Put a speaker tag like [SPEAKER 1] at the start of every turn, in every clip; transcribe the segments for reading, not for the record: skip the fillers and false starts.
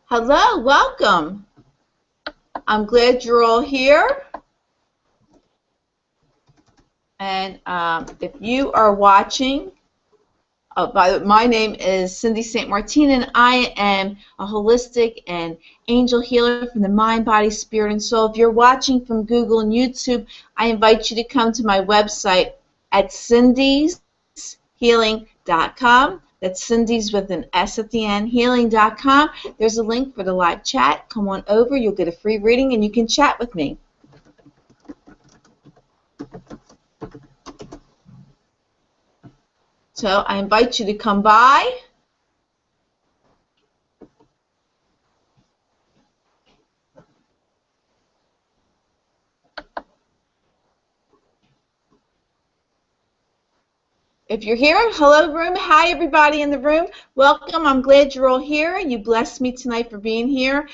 [SPEAKER 1] Hello, welcome. I'm glad you're all here. And if you are watching, my name is Cindy St. Martine, and I am a holistic and angel healer from the mind, body, spirit, and soul. If you're watching from Google and YouTube, I invite you to come to my website at cindyshealing.com. That's Cindy's with an S at the end, healing.com. There's a link for the live chat. Come on over. You'll get a free reading, and you can chat with me. So I invite you to come by. If you're here, hello room. Hi everybody in the room. Welcome. I'm glad you're all here. You blessed me tonight for being here.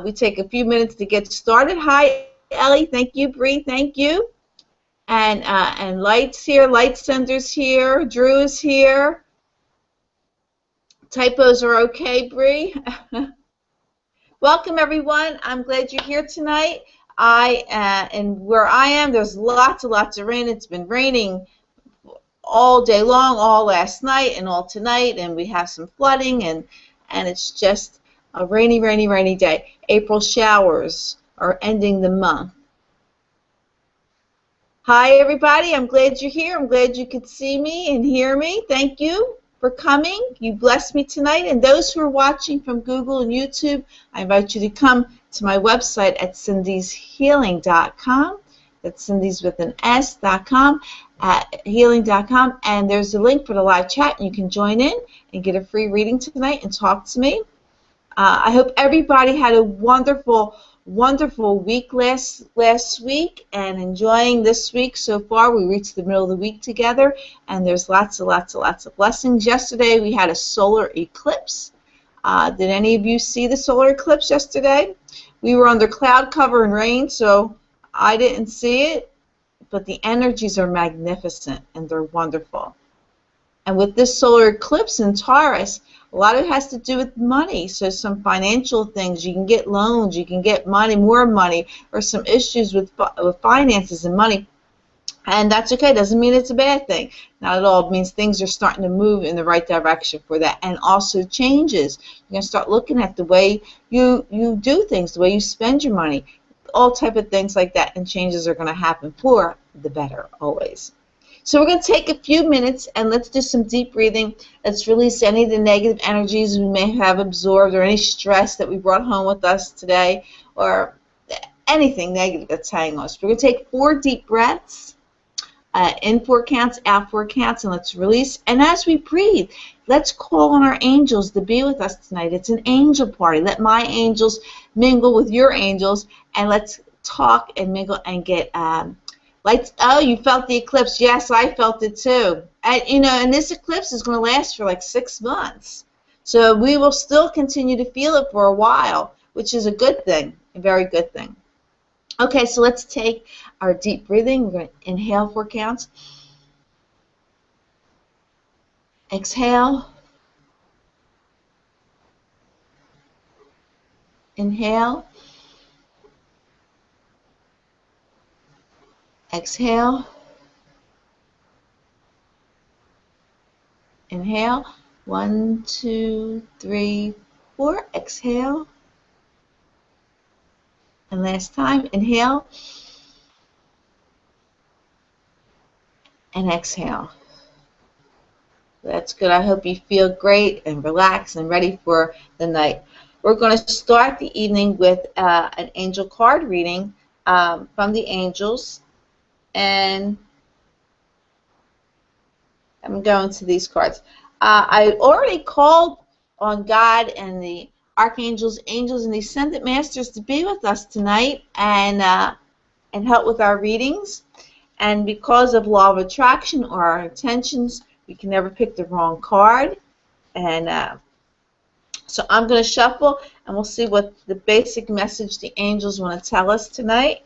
[SPEAKER 1] We take a few minutes to get started. Hi Ellie. Thank you. Bree. Thank you. And Light's here. Light Sender's here. Drew is here. Typos are okay, Bree. Welcome everyone. I'm glad you're here tonight. And where I am, there's lots of rain. It's been raining all day long, all last night and all tonight, and we have some flooding, and it's just a rainy day. April showers are ending the month. Hi everybody, I'm glad you're here. I'm glad you could see me and hear me. Thank you for coming. You blessed me tonight. And those who are watching from Google and YouTube, I invite you to come to my website at cindyshealing.com. That's Cindy's with an S.com. At healing.com, and there's a link for the live chat, and you can join in and get a free reading tonight and talk to me. I hope everybody had a wonderful week last week and enjoying this week so far. We reached the middle of the week together, and there's lots of blessings. Yesterday we had a solar eclipse. Did any of you see the solar eclipse yesterday? We were under cloud cover and rain, so I didn't see it. But the energies are magnificent and they're wonderful. And with this solar eclipse in Taurus, a lot of it has to do with money. So some financial things, you can get loans, you can get money, more money, or some issues with finances and money. And that's okay. Doesn't mean it's a bad thing. Not at all. It means things are starting to move in the right direction for that. And also changes. You're going to start looking at the way you do things, the way you spend your money. All type of things like that, and changes are going to happen for the better always. So we're going to take a few minutes and let's do some deep breathing. Let's release any of the negative energies we may have absorbed or any stress that we brought home with us today or anything negative that's hanging on us. We're going to take 4 deep breaths, in 4 counts, out 4 counts, and let's release. And as we breathe, let's call on our angels to be with us tonight. It's an angel party. Let my angels mingle with your angels, and let's talk and mingle and get lights. Oh, you felt the eclipse. Yes, I felt it too. And this eclipse is going to last for like 6 months. So we will still continue to feel it for a while, which is a good thing, a very good thing. Okay, so let's take our deep breathing. We're going to inhale 4 counts. Exhale. Inhale. Exhale. Inhale. 1, 2, 3, 4. Exhale. And last time, inhale. And exhale. That's good. I hope you feel great and relaxed and ready for the night. We're going to start the evening with an angel card reading from the angels. And I'm going to these cards. I already called on God and the archangels, angels, and the ascended masters to be with us tonight and help with our readings. And because of law of attraction or our intentions, we can never pick the wrong card. And so I'm going to shuffle, and we'll see what the basic message the angels want to tell us tonight.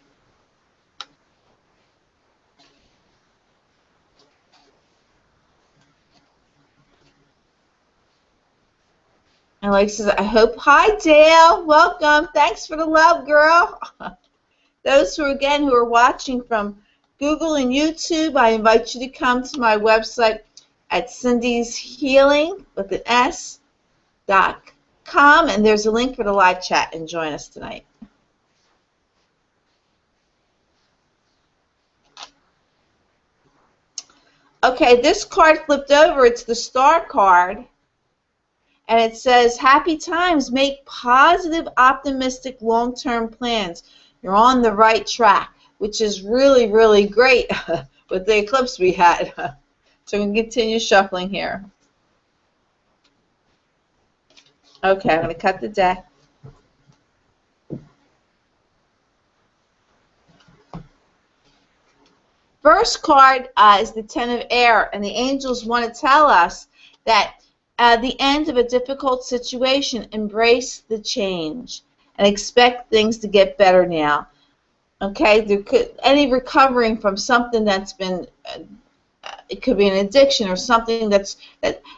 [SPEAKER 1] And like says, I hope. Hi, Dale. Welcome. Thanks for the love, girl. Those who are watching from Google and YouTube, I invite you to come to my website at cindyshealing.com, and there's a link for the live chat, and join us tonight. Okay, this card flipped over. It's the star card, and it says, happy times, make positive, optimistic, long-term plans. You're on the right track, which is really, really great with the eclipse we had. So we can continue shuffling here. Okay, I'm going to cut the deck. First card is the Ten of Air, and the angels want to tell us that at the end of a difficult situation, embrace the change and expect things to get better now. Okay, any recovering from something that's been, it could be an addiction or something an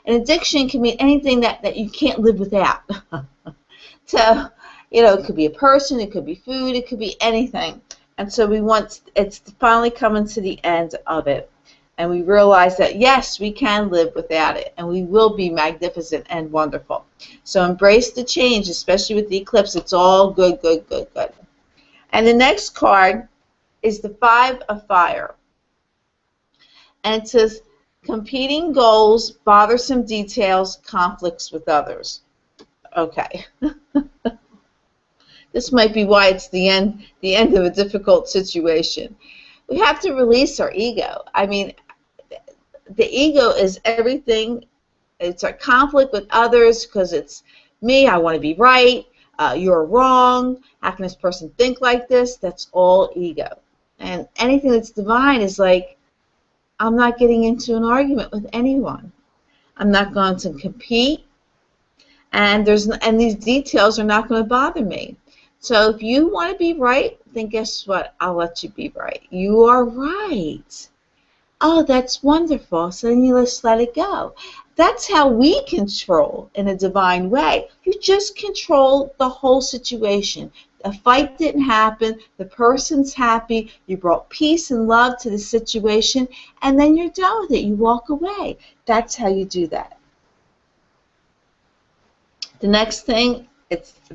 [SPEAKER 1] addiction can mean anything that you can't live without. So, it could be a person, it could be food, it could be anything. And so it's finally coming to the end of it. And we realize that, yes, we can live without it, and we will be magnificent and wonderful. So embrace the change, especially with the eclipse. It's all good, good, good, good. And the next card is the Five of Fire. And it says, competing goals, bothersome details, conflicts with others. Okay. This might be why it's the end of a difficult situation. We have to release our ego. I mean, the ego is everything. It's a conflict with others because it's me, I want to be right, you're wrong, how can this person think like this? That's all ego. And anything that's divine is like, I'm not getting into an argument with anyone. I'm not going to compete, and these details are not going to bother me. So if you want to be right, then guess what? I'll let you be right. You are right. Oh, that's wonderful. So then you just let it go. That's how we control in a divine way. You just control the whole situation. A fight didn't happen. The person's happy. You brought peace and love to the situation, and then you're done with it. You walk away. That's how you do that. The next thing,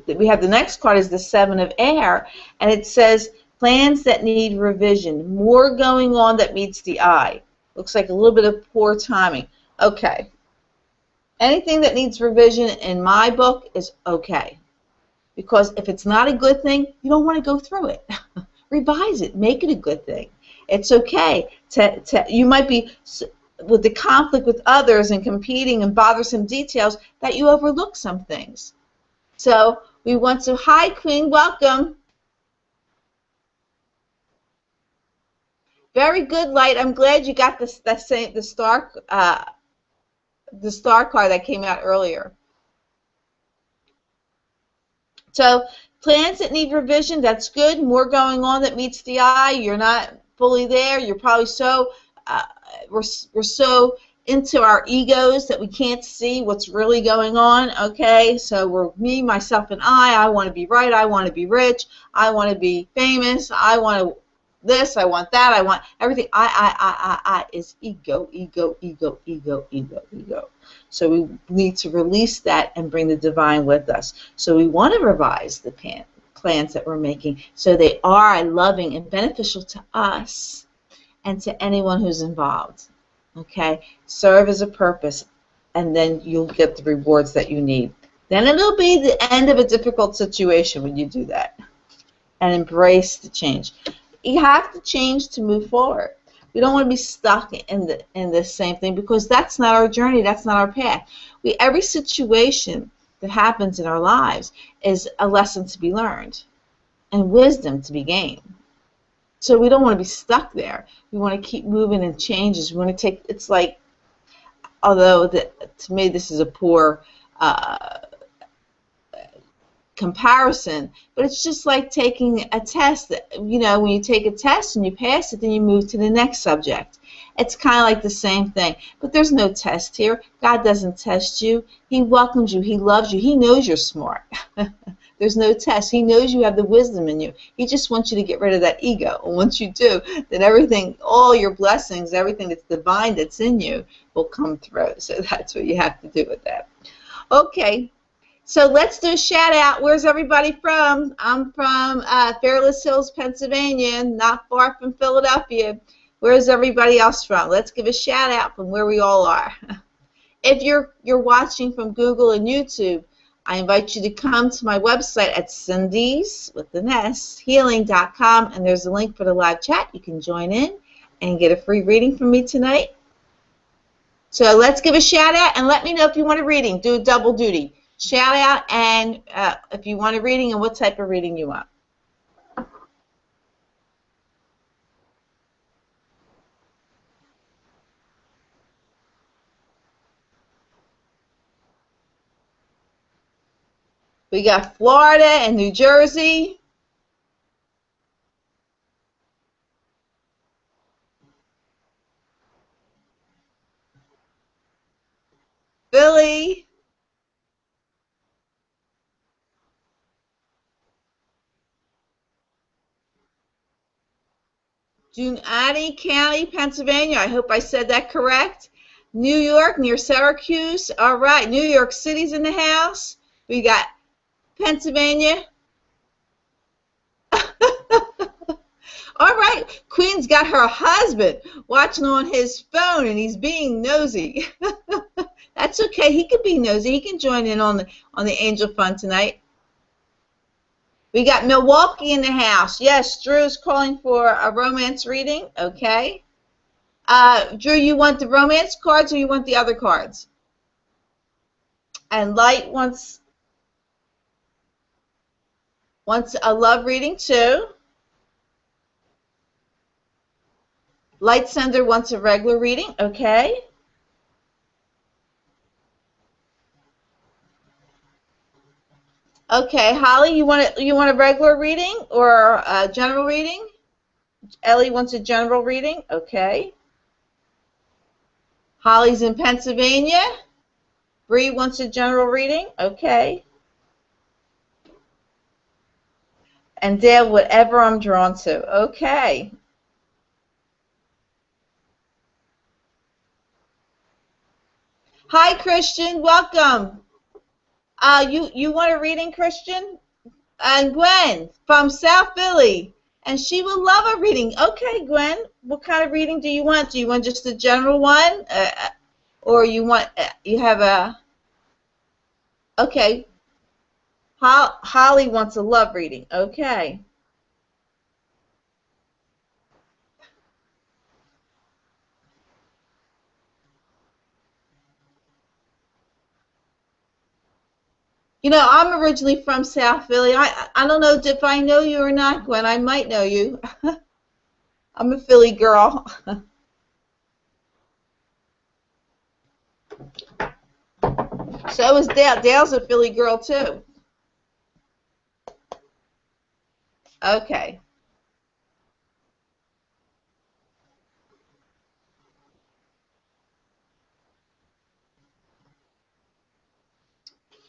[SPEAKER 1] we have the next card is the Seven of Air, and it says plans that need revision, more going on that meets the eye. Looks like a little bit of poor timing. Okay. Anything that needs revision in my book is okay, because if it's not a good thing, you don't want to go through it. Revise it. Make it a good thing. It's okay. You might be with the conflict with others and competing and bothersome details that you overlook some things. So we want to, hi Queen, welcome. Very good, Light. I'm glad you got the star card that came out earlier. So plans that need revision, that's good. More going on that meets the eye. You're not fully there. You're probably so we're so into our egos that we can't see what's really going on. Okay, so we're me, myself, and I want to be right. I want to be rich. I want to be famous. I want this. I want that. I want everything. I is ego, ego, ego, ego, ego, ego. So we need to release that and bring the divine with us. So we want to revise the plans that we're making so they are loving and beneficial to us and to anyone who's involved. Okay? Serve as a purpose, and then you'll get the rewards that you need. Then it'll be the end of a difficult situation when you do that. And embrace the change. You have to change to move forward. We don't want to be stuck in the same thing, because that's not our journey, that's not our path. Every situation that happens in our lives is a lesson to be learned and wisdom to be gained. So we don't want to be stuck there. We want to keep moving and changes. We want to take, it's like, although to me this is a poor comparison, but it's just like taking a test. You know, when you take a test and you pass it, then you move to the next subject. It's kind of like the same thing. But there's no test here. God doesn't test you. He welcomes you. He loves you. He knows you're smart. There's no test. He knows you have the wisdom in you. He just wants you to get rid of that ego. And once you do, then everything, all your blessings, everything that's divine that's in you will come through. So that's what you have to do with that. Okay. So let's do a shout out. Where's everybody from? I'm from Fairless Hills, Pennsylvania, not far from Philadelphia. Where's everybody else from? Let's give a shout out from where we all are. If you're watching from Google and YouTube, I invite you to come to my website at Cindy's with an S, healing.com, and there's a link for the live chat. You can join in and get a free reading from me tonight. So let's give a shout out and let me know if you want a reading. Do a double duty. Shout out and if you want a reading and what type of reading you want. We got Florida and New Jersey. Philly. Dunedin County, Pennsylvania. I hope I said that correct. New York, near Syracuse. All right, New York City's in the house. We got Pennsylvania. All right, Queen's got her husband watching on his phone, and he's being nosy. That's okay. He can be nosy. He can join in on the Angel Fun tonight. We got Milwaukee in the house. Yes, Drew's calling for a romance reading. Okay. Drew, you want the romance cards or you want the other cards? And Light wants a love reading too. Light Sender wants a regular reading. Okay. Okay, Holly, you want a regular reading or a general reading? Ellie wants a general reading. Okay. Holly's in Pennsylvania. Bree wants a general reading. Okay. And Dale, whatever I'm drawn to. Okay. Hi, Christian. Welcome. You want a reading, Christian? And Gwen from South Philly. And she will love a reading. Okay, Gwen. What kind of reading do you want? Do you want just a general one? Or you have a... Okay. Holly wants a love reading. Okay. You know, I'm originally from South Philly. I don't know if I know you or not, Gwen. I might know you. I'm a Philly girl. So is Dale. Dale's a Philly girl, too. Okay.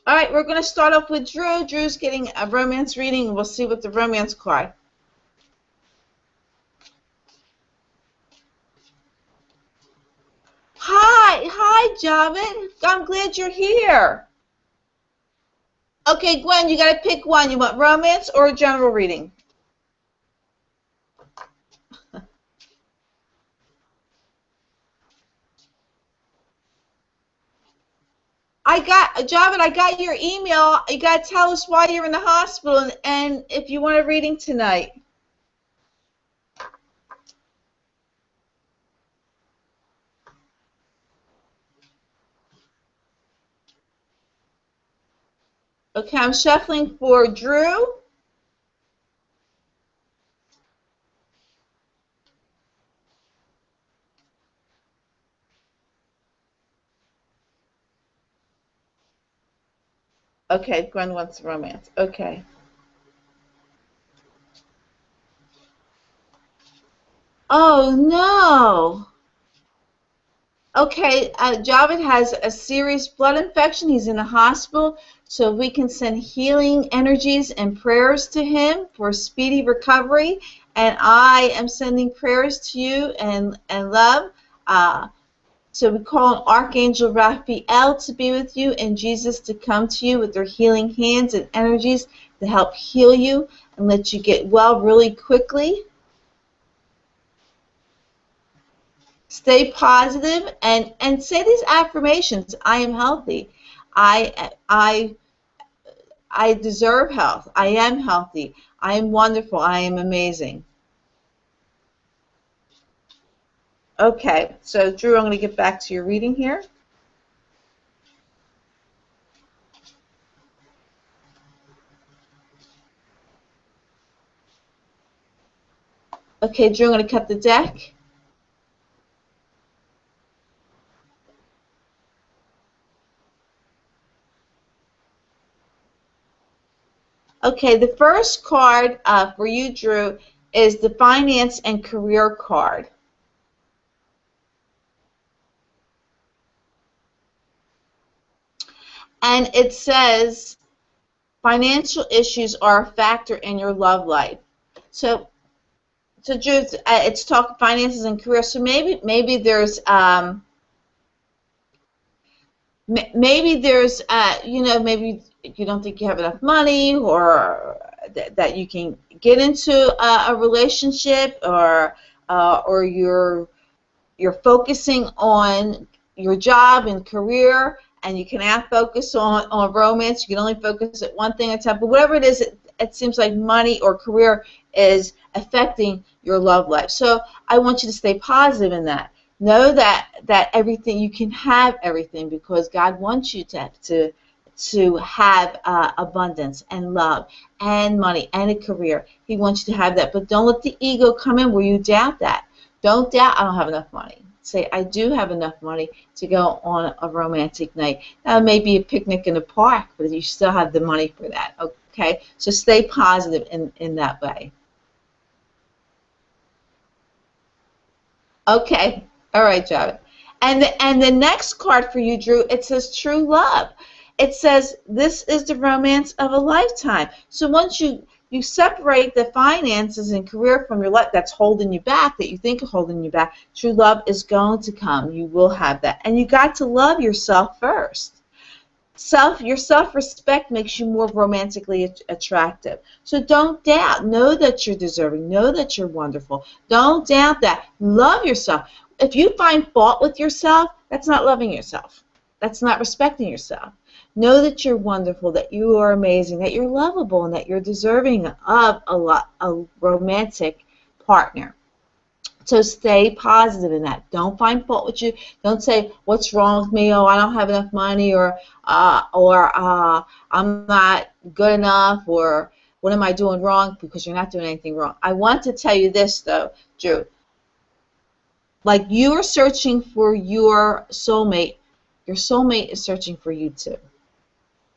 [SPEAKER 1] All right, we're going to start off with Drew. Drew's getting a romance reading. We'll see what the romance card. Hi, Javed. I'm glad you're here. Okay, Gwen, you got to pick one. You want romance or a general reading? Javed, I got your email. You got to tell us why you're in the hospital and if you want a reading tonight. Okay, I'm shuffling for Drew. Okay, Gwen wants romance. Okay. Oh, no. Okay, Javed has a serious blood infection. He's in the hospital, so we can send healing energies and prayers to him for speedy recovery. And I am sending prayers to you and love. Uh, so we call on Archangel Raphael to be with you and Jesus to come to you with their healing hands and energies to help heal you and let you get well really quickly. Stay positive and say these affirmations. I am healthy. I I I deserve health. I am healthy. I am wonderful. I am amazing. Okay, so Drew, I'm going to get back to your reading here. Okay, Drew, I'm going to cut the deck. Okay, the first card for you, Drew, is the finance and career card. And it says financial issues are a factor in your love life. So Drew, it's talk finances and career. So maybe there's maybe you don't think you have enough money, or that you can get into a relationship, or you're focusing on your job and career, and you cannot focus on romance. You can only focus at one thing at a time. But whatever it is, it seems like money or career is affecting your love life. So I want you to stay positive in that. Know that everything, you can have everything, because God wants you to have abundance and love and money and a career. He wants you to have that. But don't let the ego come in where you doubt that. Don't doubt, I don't have enough money. Say, I do have enough money to go on a romantic night. Now, it may be a picnic in the park, but you still have the money for that. Okay? So stay positive in that way. Okay. All right, Javed. And the next card for you, Drew, it says true love. It says this is the romance of a lifetime. So once you separate the finances and career from your life that's holding you back, that you think are holding you back, true love is going to come. You will have that. And you got to love yourself first. Your self-respect makes you more romantically attractive. So don't doubt. Know that you're deserving. Know that you're wonderful. Don't doubt that. Love yourself. If you find fault with yourself, that's not loving yourself. That's not respecting yourself. Know that you're wonderful, that you are amazing, that you're lovable, and that you're deserving of a romantic partner. So stay positive in that. Don't find fault with you. Don't say, what's wrong with me? Oh, I don't have enough money, or I'm not good enough, or what am I doing wrong? Because you're not doing anything wrong. I want to tell you this, though, Drew. Like you are searching for your soulmate is searching for you too.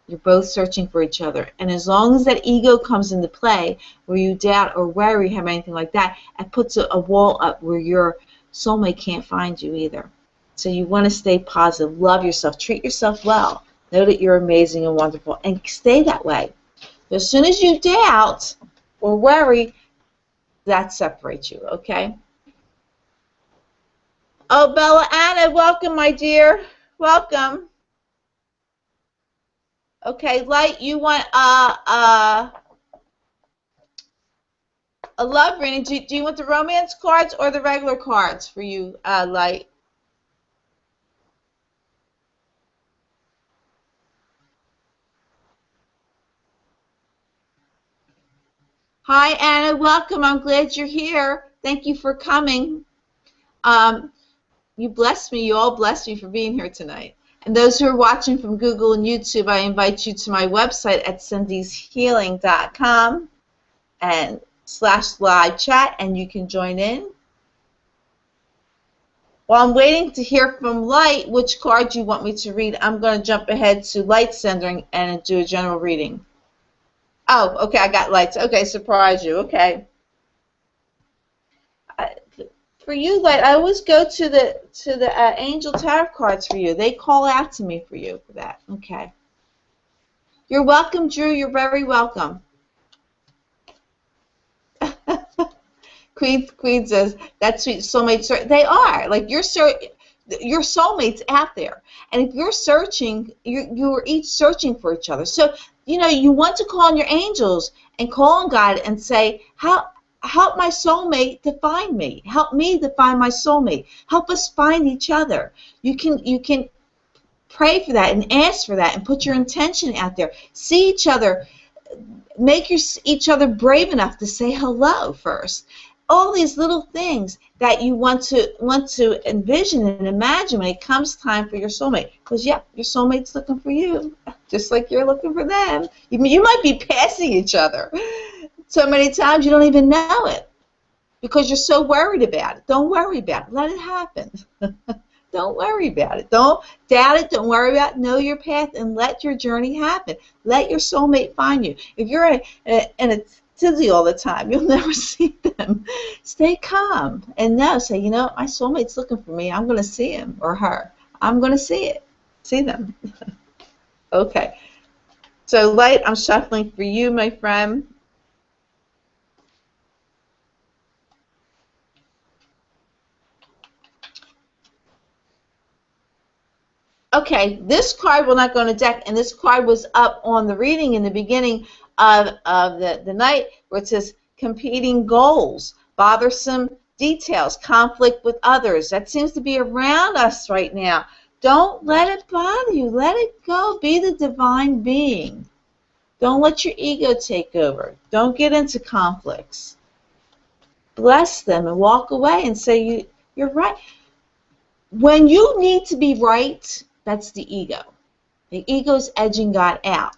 [SPEAKER 1] You're both searching for each other. And as long as that ego comes into play, where you doubt or worry, have anything like that, it puts a wall up where your soulmate can't find you either. So you want to stay positive. Love yourself. Treat yourself well. Know that you're amazing and wonderful. And stay that way. As soon as you doubt or worry, that separates you, okay? Oh, Bella Anna, welcome, my dear. Welcome. Okay, Light, you want a love reading. Do you want the romance cards or the regular cards for you, Light? Hi, Anna. Welcome. I'm glad you're here. Thank you for coming. You blessed me. You all blessed me for being here tonight. And those who are watching from Google and YouTube, I invite you to my website at cindyshealing.com and /live chat, and you can join in. While I'm waiting to hear from Light which card you want me to read, I'm going to jump ahead to Light Sending and do a general reading. Oh, okay, I got Lights. Okay, surprise you. Okay. for you, like I always go to the angel tarot cards for you. They call out to me for you for that. Okay. You're welcome, Drew. You're very welcome. Queen says that's sweet soulmates. They are like your soulmates out there, and if you're searching, you're each searching for each other. So you want to call on your angels and call on God and say, help my soulmate to find me. Help me to find my soulmate. Help us find each other. You can pray for that and ask for that and put your intention out there. See each other. Make each other brave enough to say hello first. All these little things that you want to envision and imagine when it comes time for your soulmate. Because, yeah, your soulmate's looking for you, just like you're looking for them. You might be passing each other so many times you don't even know it because you're so worried about it. Don't worry about it. Let it happen. Don't worry about it. Don't doubt it. Don't worry about it. Know your path and let your journey happen. Let your soulmate find you. If you're in a tizzy all the time, you'll never see them. Stay calm and say, my soulmate's looking for me. I'm going to see him or her. I'm going to see them. Okay. So, Light, I'm shuffling for you, my friend. Okay, this card will not go on a deck, and this card was up on the reading in the beginning of the night where it says competing goals, bothersome details, conflict with others. That seems to be around us right now. Don't let it bother you. Let it go. Be the divine being. Don't let your ego take over. Don't get into conflicts. Bless them and walk away and say, you're right. When you need to be right, that's the ego. The ego's edging God out.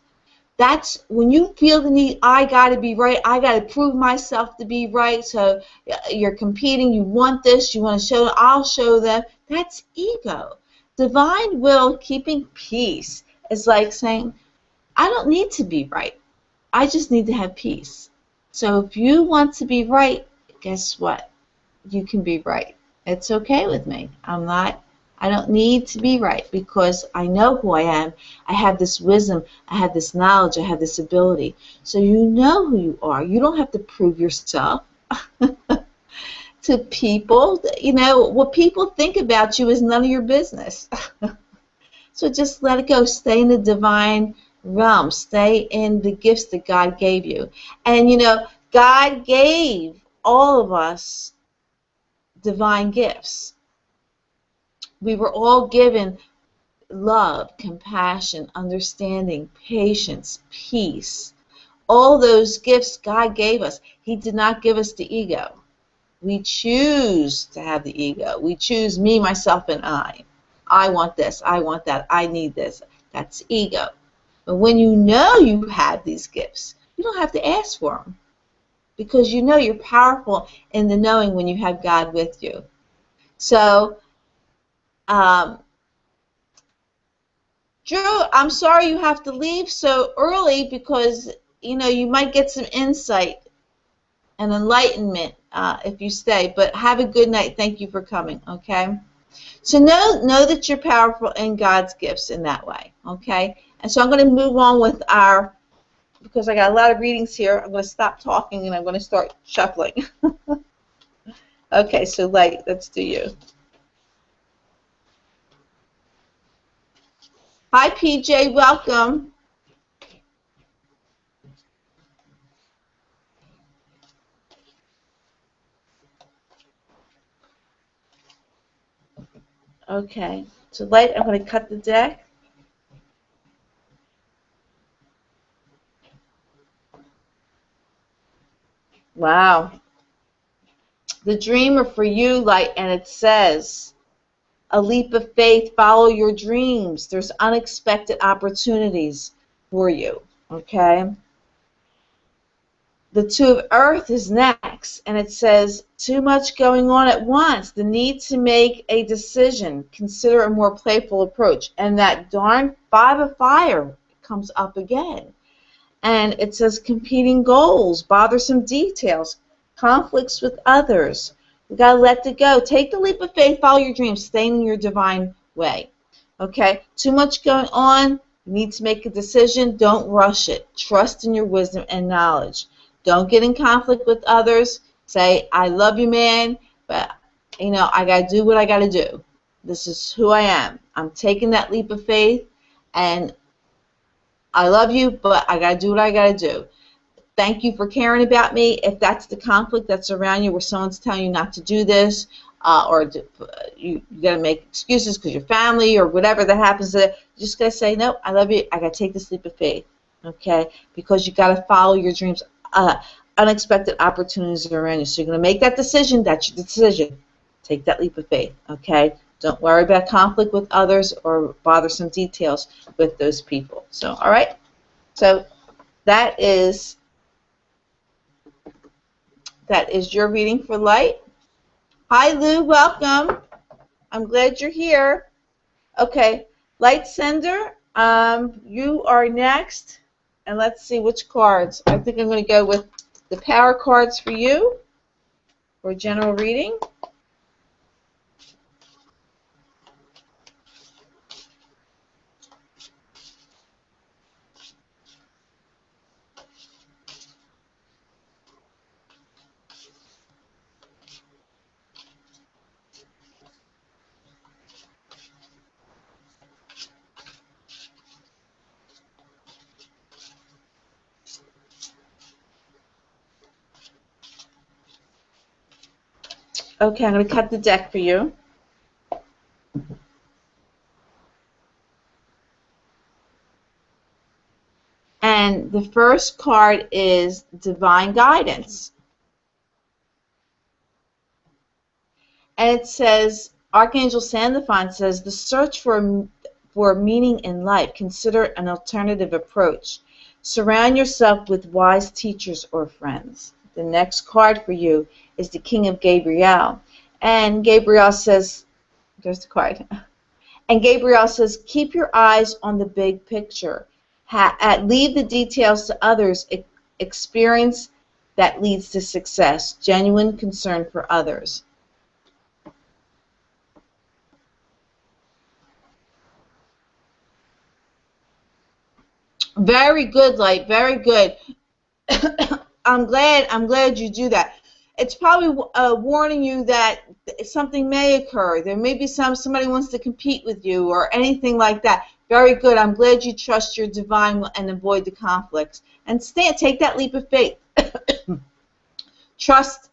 [SPEAKER 1] That's when you feel the need, I got to be right, I got to prove myself to be right, so you're competing, you want this, you want to show, I'll show them. That's ego. Divine will, keeping peace, is like saying, I don't need to be right. I just need to have peace. So if you want to be right, guess what? You can be right. It's okay with me. I don't need to be right because I know who I am. I have this wisdom. I have this knowledge. I have this ability. So you know who you are. You don't have to prove yourself to people. What people think about you is none of your business. So just let it go. Stay in the divine realm. Stay in the gifts that God gave you. And, God gave all of us divine gifts. We were all given love, compassion, understanding, patience, peace. All those gifts God gave us. He did not give us the ego. We choose to have the ego. We choose me, myself, and I. I want this. I want that. I need this. That's ego. But when you know you have these gifts, you don't have to ask for them because you know you're powerful in the knowing when you have God with you. So, Drew, I'm sorry you have to leave so early because, you might get some insight and enlightenment if you stay. But have a good night. Thank you for coming, okay? So know that you're powerful in God's gifts in that way, okay? And so I'm going to move on with because I got a lot of readings here, I'm going to stop talking and I'm going to start shuffling. Okay, so Light, let's do you. Hi, PJ. Welcome. Okay. So, Light, I'm going to cut the deck. Wow. The dreamer for you, Light, and it says, a leap of faith, follow your dreams. There's unexpected opportunities for you, okay? The Two of Earth is next, and it says, too much going on at once. The need to make a decision. Consider a more playful approach. And that darn Five of Fire comes up again. And it says competing goals, bothersome details, conflicts with others. We got to let it go. Take the leap of faith, follow your dreams, stay in your divine way. Okay? Too much going on. You need to make a decision. Don't rush it. Trust in your wisdom and knowledge. Don't get in conflict with others. Say, I love you, man, but, you know, I got to do what I got to do. This is who I am. I'm taking that leap of faith, and I love you, but I got to do what I got to do. Thank you for caring about me. If that's the conflict that's around you where someone's telling you not to do this, or you got to make excuses because your family or whatever that happens, you just got to say, no, I love you. I got to take this leap of faith, okay? Because you got to follow your dreams. Unexpected opportunities are around you. So you're going to make that decision. That's your decision. Take that leap of faith, okay? Don't worry about conflict with others or bothersome details with those people. So, all right? So that is your reading for light. Hi, Lou. Welcome. I'm glad you're here. Okay. Light Sender, you are next. And let's see which cards. I think I'm going to go with the power cards for you for general reading. Okay, I'm going to cut the deck for you. And the first card is Divine Guidance. And it says, Archangel Sandalphon says, the search for meaning in life. Consider an alternative approach. Surround yourself with wise teachers or friends. The next card for you is the King of Gabriel. And Gabriel says, there's the card. And Gabriel says, keep your eyes on the big picture. Leave the details to others. Experience that leads to success. Genuine concern for others. Very good, Light. Very good. I'm glad you do that. It's probably warning you that something may occur. There may be somebody wants to compete with you or anything like that. Very good. I'm glad you trust your divine and avoid the conflicts. And take that leap of faith. Trust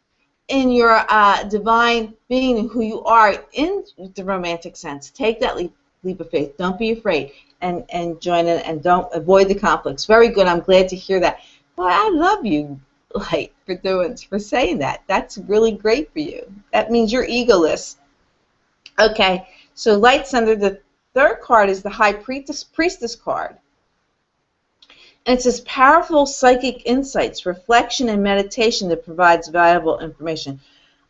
[SPEAKER 1] in your divine being, who you are in the romantic sense. Take that leap of faith. Don't be afraid and join in, and don't avoid the conflicts. Very good. I'm glad to hear that. Well, I love you, Light, for saying that. That's really great for you. That means you're egoless. Okay, so Light Sender, the third card is the High Priestess card. And it says powerful psychic insights, reflection, and meditation that provides valuable information.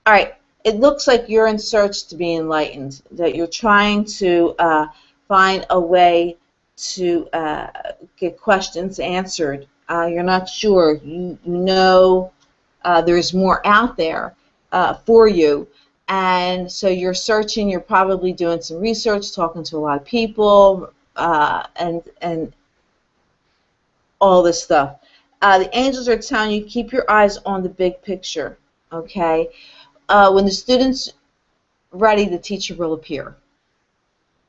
[SPEAKER 1] All right, it looks like you're in search to be enlightened, that you're trying to find a way to get questions answered. You're not sure. You know there's more out there for you. And so you're searching. You're probably doing some research, talking to a lot of people, and all this stuff. The angels are telling you, keep your eyes on the big picture, okay? When the student's ready, the teacher will appear.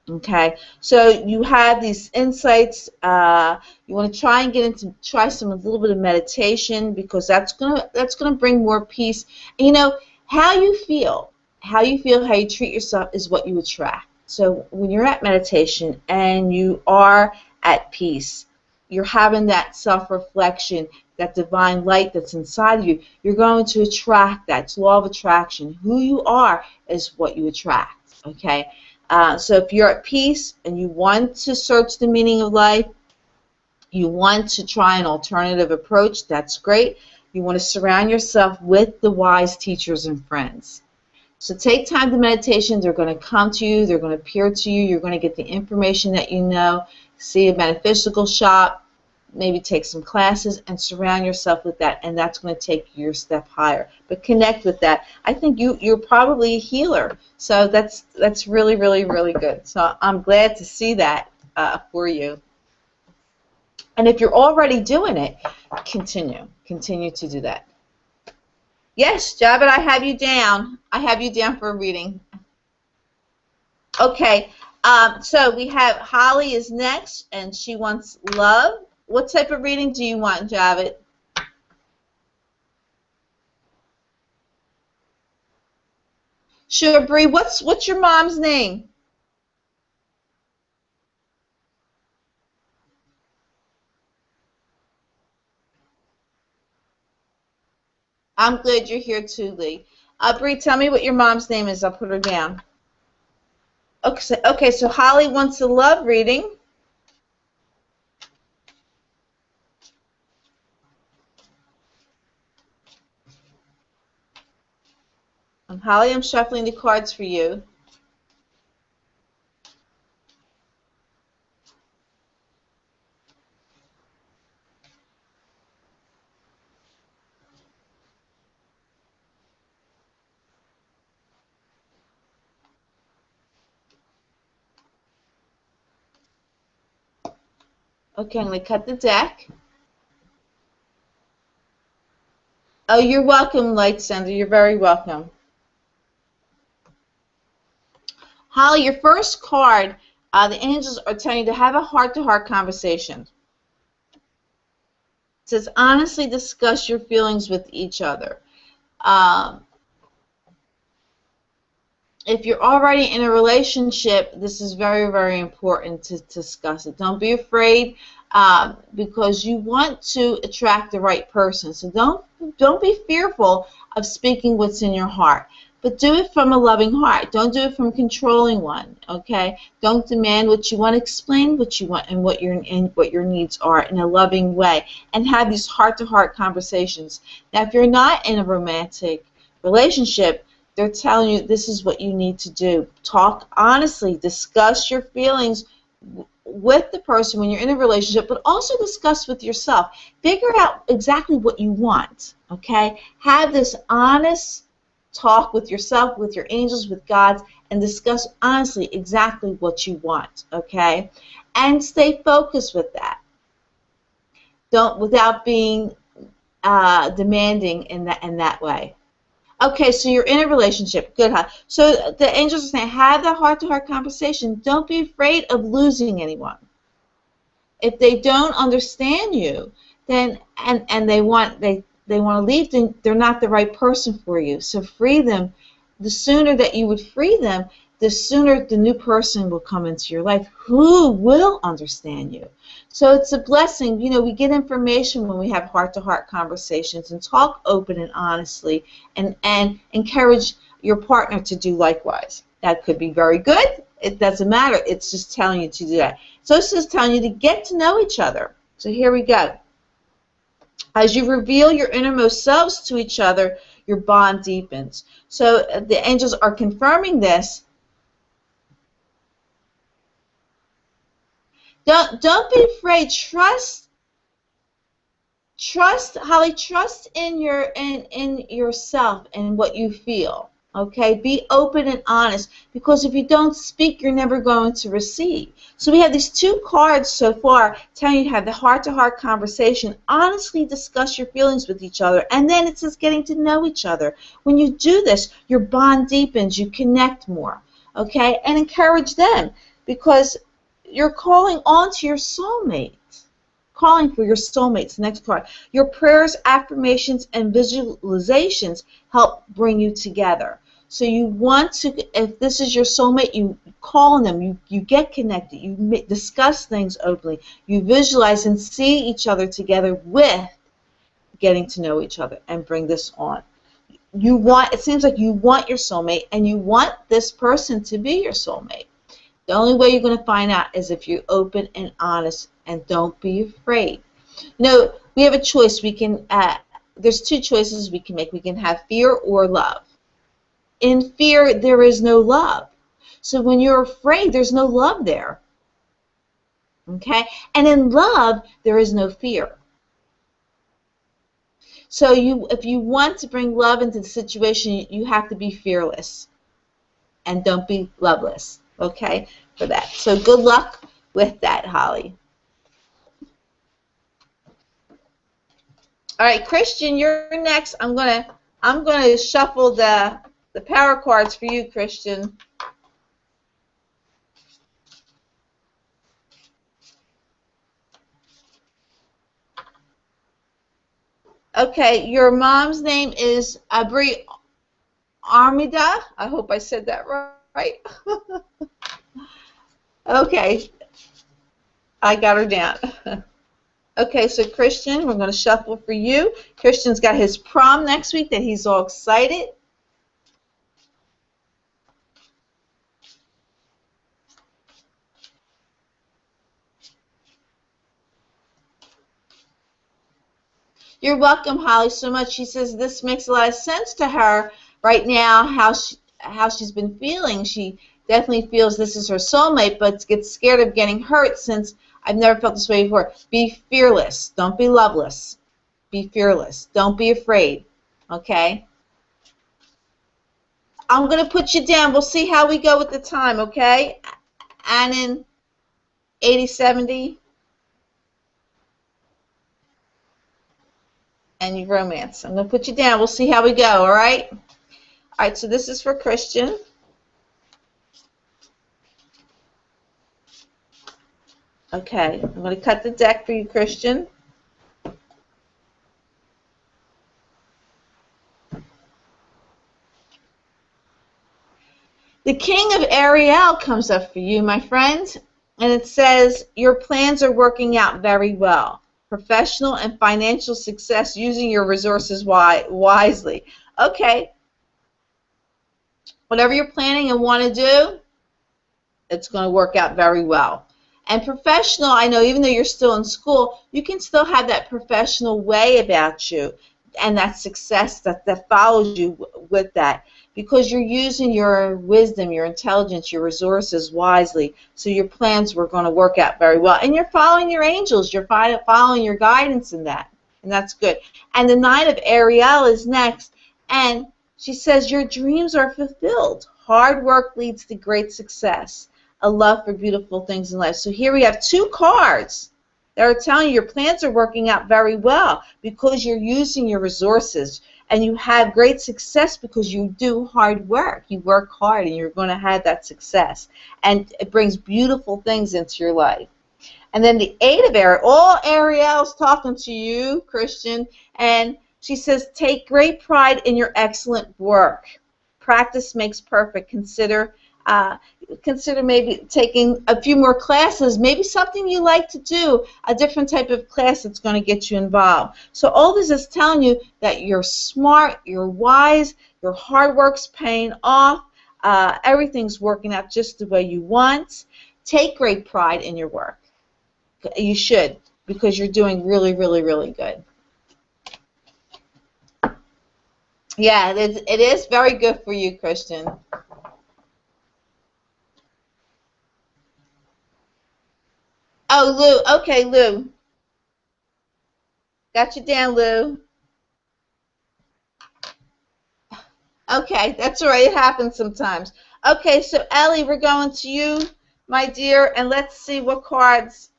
[SPEAKER 1] Okay, so you have these insights. You want to try and try a little bit of meditation, because that's gonna bring more peace. And, you know, how you feel, how you treat yourself is what you attract. So when you're at meditation and you are at peace, you're having that self-reflection, that divine light that's inside of you, you're going to attract that. It's law of attraction. Who you are is what you attract. Okay. So if you're at peace and you want to search the meaning of life, you want to try an alternative approach, that's great. You want to surround yourself with the wise teachers and friends. So take time to meditation. They're going to come to you. They're going to appear to you. You're going to get the information that you know. See a metaphysical shop. maybe take some classes and surround yourself with that, and that's going to take you a step higher. But connect with that. I think you're probably a healer, so that's really, really, really good. So I'm glad to see that for you. And if you're already doing it, continue to do that. Yes, Javed, I have you down. I have you down for a reading. Okay, so we have Holly is next, and she wants love. What type of reading do you want, Javed? Sure, Bree. What's your mom's name? I'm glad you're here too, Lee. Bree, tell me what your mom's name is. I'll put her down. Okay, so Holly wants a love reading. Holly, I'm shuffling the cards for you. Okay, I'm going to cut the deck. Oh, you're welcome, Light Sender. You're very welcome. Holly, your first card, the angels are telling you to have a heart-to-heart conversation. It says, honestly discuss your feelings with each other. If you're already in a relationship, this is very, very important to discuss it. Don't be afraid because you want to attract the right person. So don't be fearful of speaking what's in your heart. But do it from a loving heart. Don't do it from a controlling one, okay? Don't demand what you want. Explain what you want and what your needs are in a loving way. And have these heart-to-heart conversations. Now, if you're not in a romantic relationship, they're telling you this is what you need to do. Talk honestly. Discuss your feelings with the person when you're in a relationship, but also discuss with yourself. Figure out exactly what you want, okay? Have this honest talk with yourself, with your angels, with God, and discuss honestly exactly what you want, okay? And stay focused with that. Don't without being demanding in that way. Okay, so you're in a relationship. Good, huh? So the angels are saying, have that heart-to-heart conversation. Don't be afraid of losing anyone. If they don't understand you, then and they want to leave, then they're not the right person for you. So free them. The sooner that you would free them, the sooner the new person will come into your life who will understand you. So it's a blessing. You know, we get information when we have heart-to-heart conversations and talk open and honestly and encourage your partner to do likewise. That could be very good. It doesn't matter. It's just telling you to do that. So it's just telling you to get to know each other. So here we go. As you reveal your innermost selves to each other, your bond deepens. So the angels are confirming this. Don't be afraid. Trust, Holly. Trust in yourself and what you feel. Okay, be open and honest, because if you don't speak, you're never going to receive. So we have these two cards so far telling you to have the heart-to-heart conversation, honestly discuss your feelings with each other, and then it says getting to know each other. When you do this, your bond deepens, you connect more, okay, and encourage them, because you're calling on to your soulmate. Calling for your soulmates. Next card. Your prayers, affirmations, and visualizations help bring you together. So you want to, if this is your soulmate, you call on them, you get connected, you discuss things openly, you visualize and see each other together with getting to know each other and bring this on. It seems like you want your soulmate and you want this person to be your soulmate. The only way you're going to find out is if you're open and honest and don't be afraid. No, we have a choice. We can. There's two choices we can make. We can have fear or love. In fear, there is no love. So when you're afraid, there's no love there. Okay? And in love, there is no fear. So if you want to bring love into the situation, you have to be fearless and don't be loveless, okay, for that. So good luck with that, Holly. All right, Christian, you're next. I'm gonna shuffle the power cards for you, Christian. Okay, your mom's name is Abri Armida. I hope I said that right. Okay, I got her down. Okay, so Christian, we're going to shuffle for you. Christian's got his prom next week that he's all excited. You're welcome, Holly, so much. She says this makes a lot of sense to her right now, how she's been feeling. She definitely feels this is her soulmate, but gets scared of getting hurt since I've never felt this way before. Be fearless. Don't be loveless. Be fearless. Don't be afraid. Okay? I'm going to put you down. We'll see how we go with the time, okay? And in 8070 and your romance. I'm going to put you down. We'll see how we go, all right? All right, so this is for Christian. Okay, I'm going to cut the deck for you, Christian. The King of Ariel comes up for you, my friend, and it says, your plans are working out very well. Professional and financial success using your resources wisely. Okay, whatever you're planning and want to do, it's going to work out very well. And professional, I know even though you're still in school, you can still have that professional way about you and that success that follows you with that, because you're using your wisdom, your intelligence, your resources wisely. So your plans were going to work out very well. And you're following your angels. You're following your guidance in that. And that's good. And the Knight of Ariel is next. And she says, your dreams are fulfilled. Hard work leads to great success. A love for beautiful things in life. So here we have two cards that are telling you your plans are working out very well because you're using your resources, and you have great success because you do hard work. You work hard and you're going to have that success, and it brings beautiful things into your life. And then the Eight of Ariel, all Ariel's talking to you, Christian, and she says, take great pride in your excellent work. Practice makes perfect. Consider maybe taking a few more classes, maybe something you like to do, a different type of class that's going to get you involved. So all this is telling you that you're smart, you're wise, your hard work's paying off, everything's working out just the way you want. Take great pride in your work. You should, because you're doing really, really, really good. Yeah, it is very good for you, Christian. Oh, Lou. Okay, Lou. Got you down, Lou. Okay, that's all right. It happens sometimes. Okay, so Ellie, we're going to you, my dear, and let's see what cards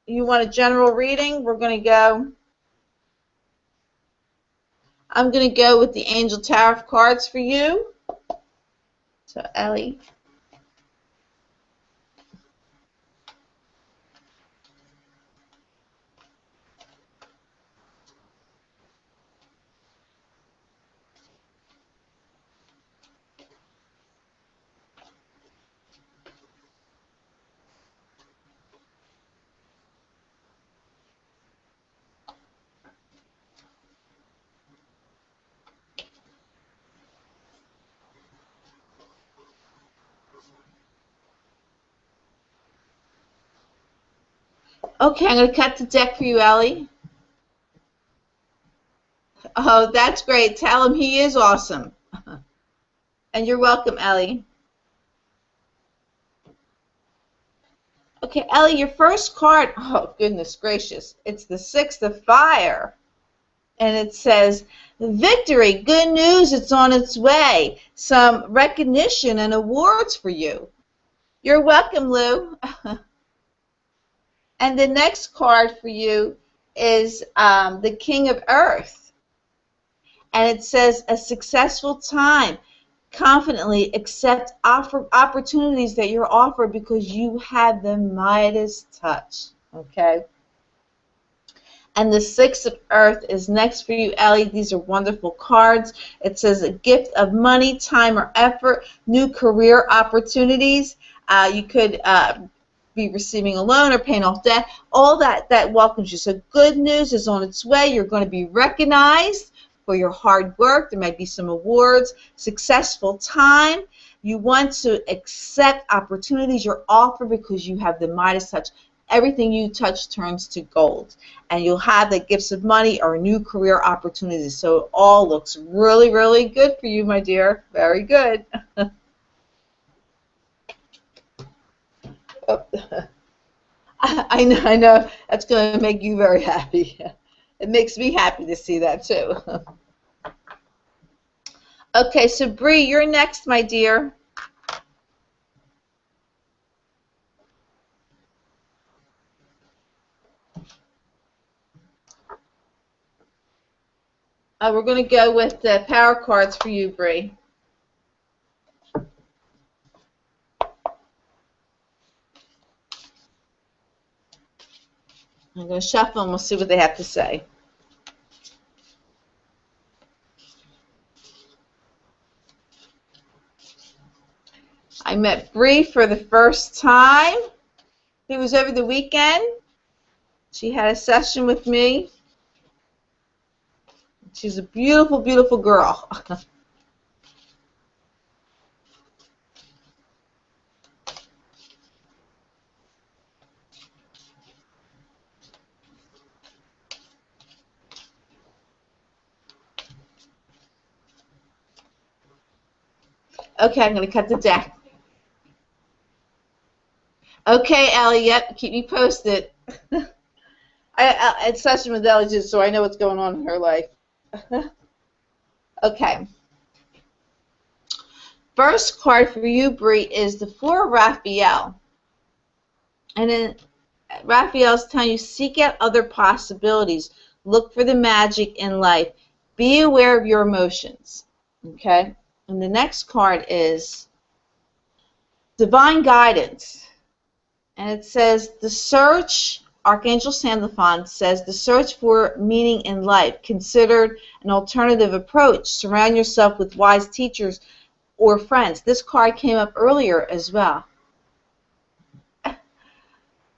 [SPEAKER 1] you want a general reading. We're going to go. I'm going to go with the Angel Tarot cards for you. So, Ellie. Okay, I'm going to cut the deck for you, Ellie. Oh, that's great. Tell him he is awesome. And you're welcome, Ellie. Okay, Ellie, your first card, oh, goodness gracious, it's the Six of Fire. And it says, victory, good news, it's on its way. Some recognition and awards for you. You're welcome, Lou. And the next card for you is the King of Earth. And it says, a successful time. Confidently accept opportunities that you're offered because you have the Midas touch. Okay? And the Six of Earth is next for you, Ellie. These are wonderful cards. It says a gift of money, time, or effort, new career opportunities. You could be receiving a loan or paying off debt. All that welcomes you. So good news is on its way. You're going to be recognized for your hard work. There might be some awards. Successful time. You want to accept opportunities you're offered because you have the Midas touch. Everything you touch turns to gold. And you'll have the gifts of money or new career opportunities. So it all looks really, really good for you, my dear. Very good. Oh. I know. That's going to make you very happy. It makes me happy to see that, too. Okay, so Bree, you're next, my dear. We're going to go with the power cards for you, Bree. I'm going to shuffle and we'll see what they have to say. I met Bree for the first time. It was over the weekend. She had a session with me. She's a beautiful, beautiful girl. Okay, I'm going to cut the deck. Okay, Ellie, yep, keep me posted. I had session with Ellie just so I know what's going on in her life. Okay. First card for you, Bree, is the Four of Raphael. And then Raphael's telling you, seek out other possibilities. Look for the magic in life. Be aware of your emotions. Okay? And the next card is Divine Guidance. And it says, the search, Archangel Sandalphon says, the search for meaning in life. Consider an alternative approach. Surround yourself with wise teachers or friends. This card came up earlier as well.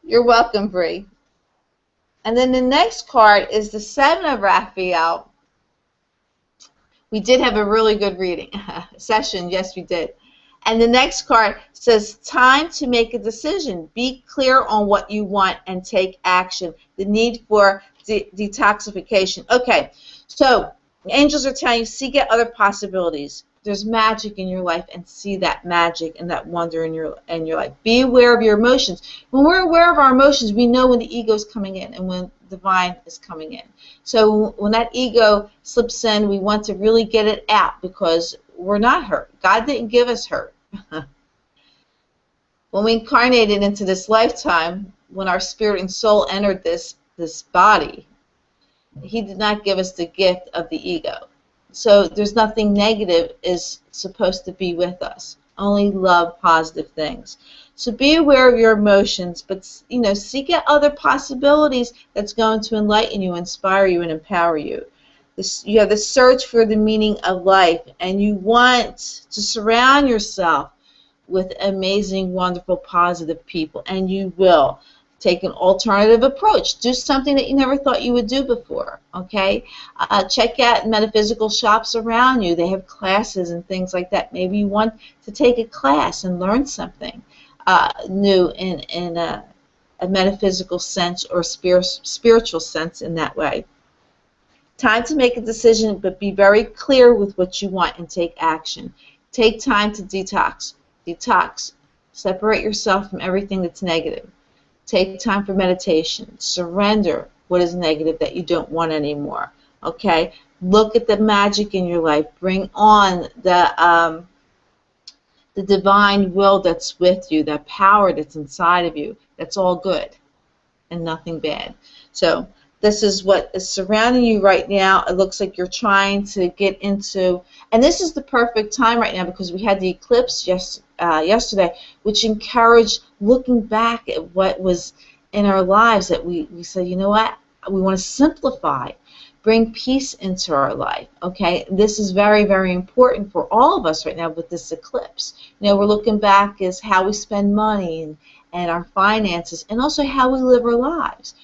[SPEAKER 1] You're welcome, Bree. And then the next card is the Seven of Raphael. We did have a really good reading session. Yes, we did. And the next card says, time to make a decision. Be clear on what you want and take action. The need for detoxification. Okay, so the angels are telling you, seek out other possibilities. There's magic in your life, and see that magic and that wonder in your life. Be aware of your emotions. When we're aware of our emotions, we know when the ego is coming in and when divine is coming in. So when that ego slips in, we want to really get it out because we're not hurt. God didn't give us hurt. When we incarnated into this lifetime, when our spirit and soul entered this body, He did not give us the gift of the ego. So there's nothing negative is supposed to be with us. Only love, positive things. So be aware of your emotions, but seek out other possibilities that's going to enlighten you, inspire you, and empower you. You have the search for the meaning of life, and you want to surround yourself with amazing, wonderful, positive people, and you will. Take an alternative approach. Do something that you never thought you would do before, okay? Check out metaphysical shops around you. They have classes and things like that. Maybe you want to take a class and learn something new in a metaphysical sense or spiritual sense in that way. Time to make a decision, but be very clear with what you want and take action. Take time to detox. Detox. Separate yourself from everything that's negative. Take time for meditation. Surrender what is negative that you don't want anymore. Okay? Look at the magic in your life. Bring on the divine will that's with you, that power that's inside of you. That's all good and nothing bad. So this is what is surrounding you right now. It looks like you're trying to get into, and this is the perfect time right now because we had the eclipse yesterday, which encouraged looking back at what was in our lives that we said, you know what, we want to simplify, bring peace into our life. Okay, this is very, very important for all of us right now with this eclipse. You know, we're looking back as how we spend money and our finances, and also how we live our lives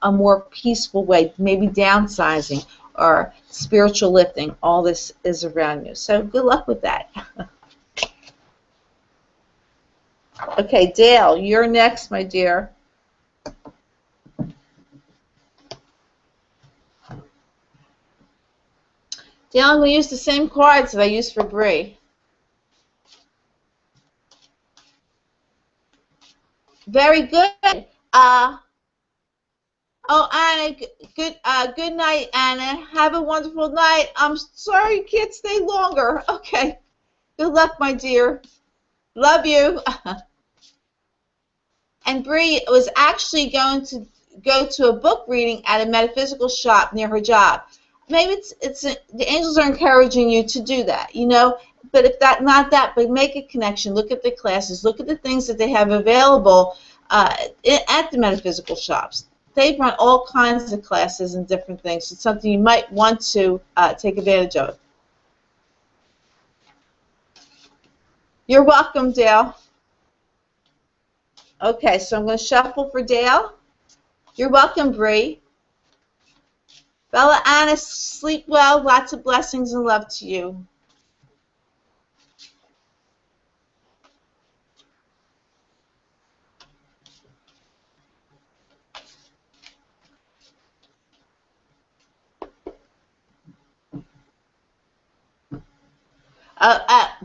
[SPEAKER 1] a more peaceful way, maybe downsizing or spiritual lifting. All this is around you. So good luck with that. Okay, Dale, you're next, my dear. Dale, I'm going to use the same cards that I used for Bree. Very good. Oh, Anna, good night, Anna. Have a wonderful night. I'm sorry you can't stay longer. Okay. Good luck, my dear. Love you. And Bree was actually going to go to a book reading at a metaphysical shop near her job. Maybe the angels are encouraging you to do that, you know. But if not that, but make a connection. Look at the classes. Look at the things that they have available at the metaphysical shops. They run all kinds of classes and different things. It's something you might want to take advantage of. You're welcome, Dale. Okay, so I'm going to shuffle for Dale. You're welcome, Bree. Bella Anna, sleep well. Lots of blessings and love to you.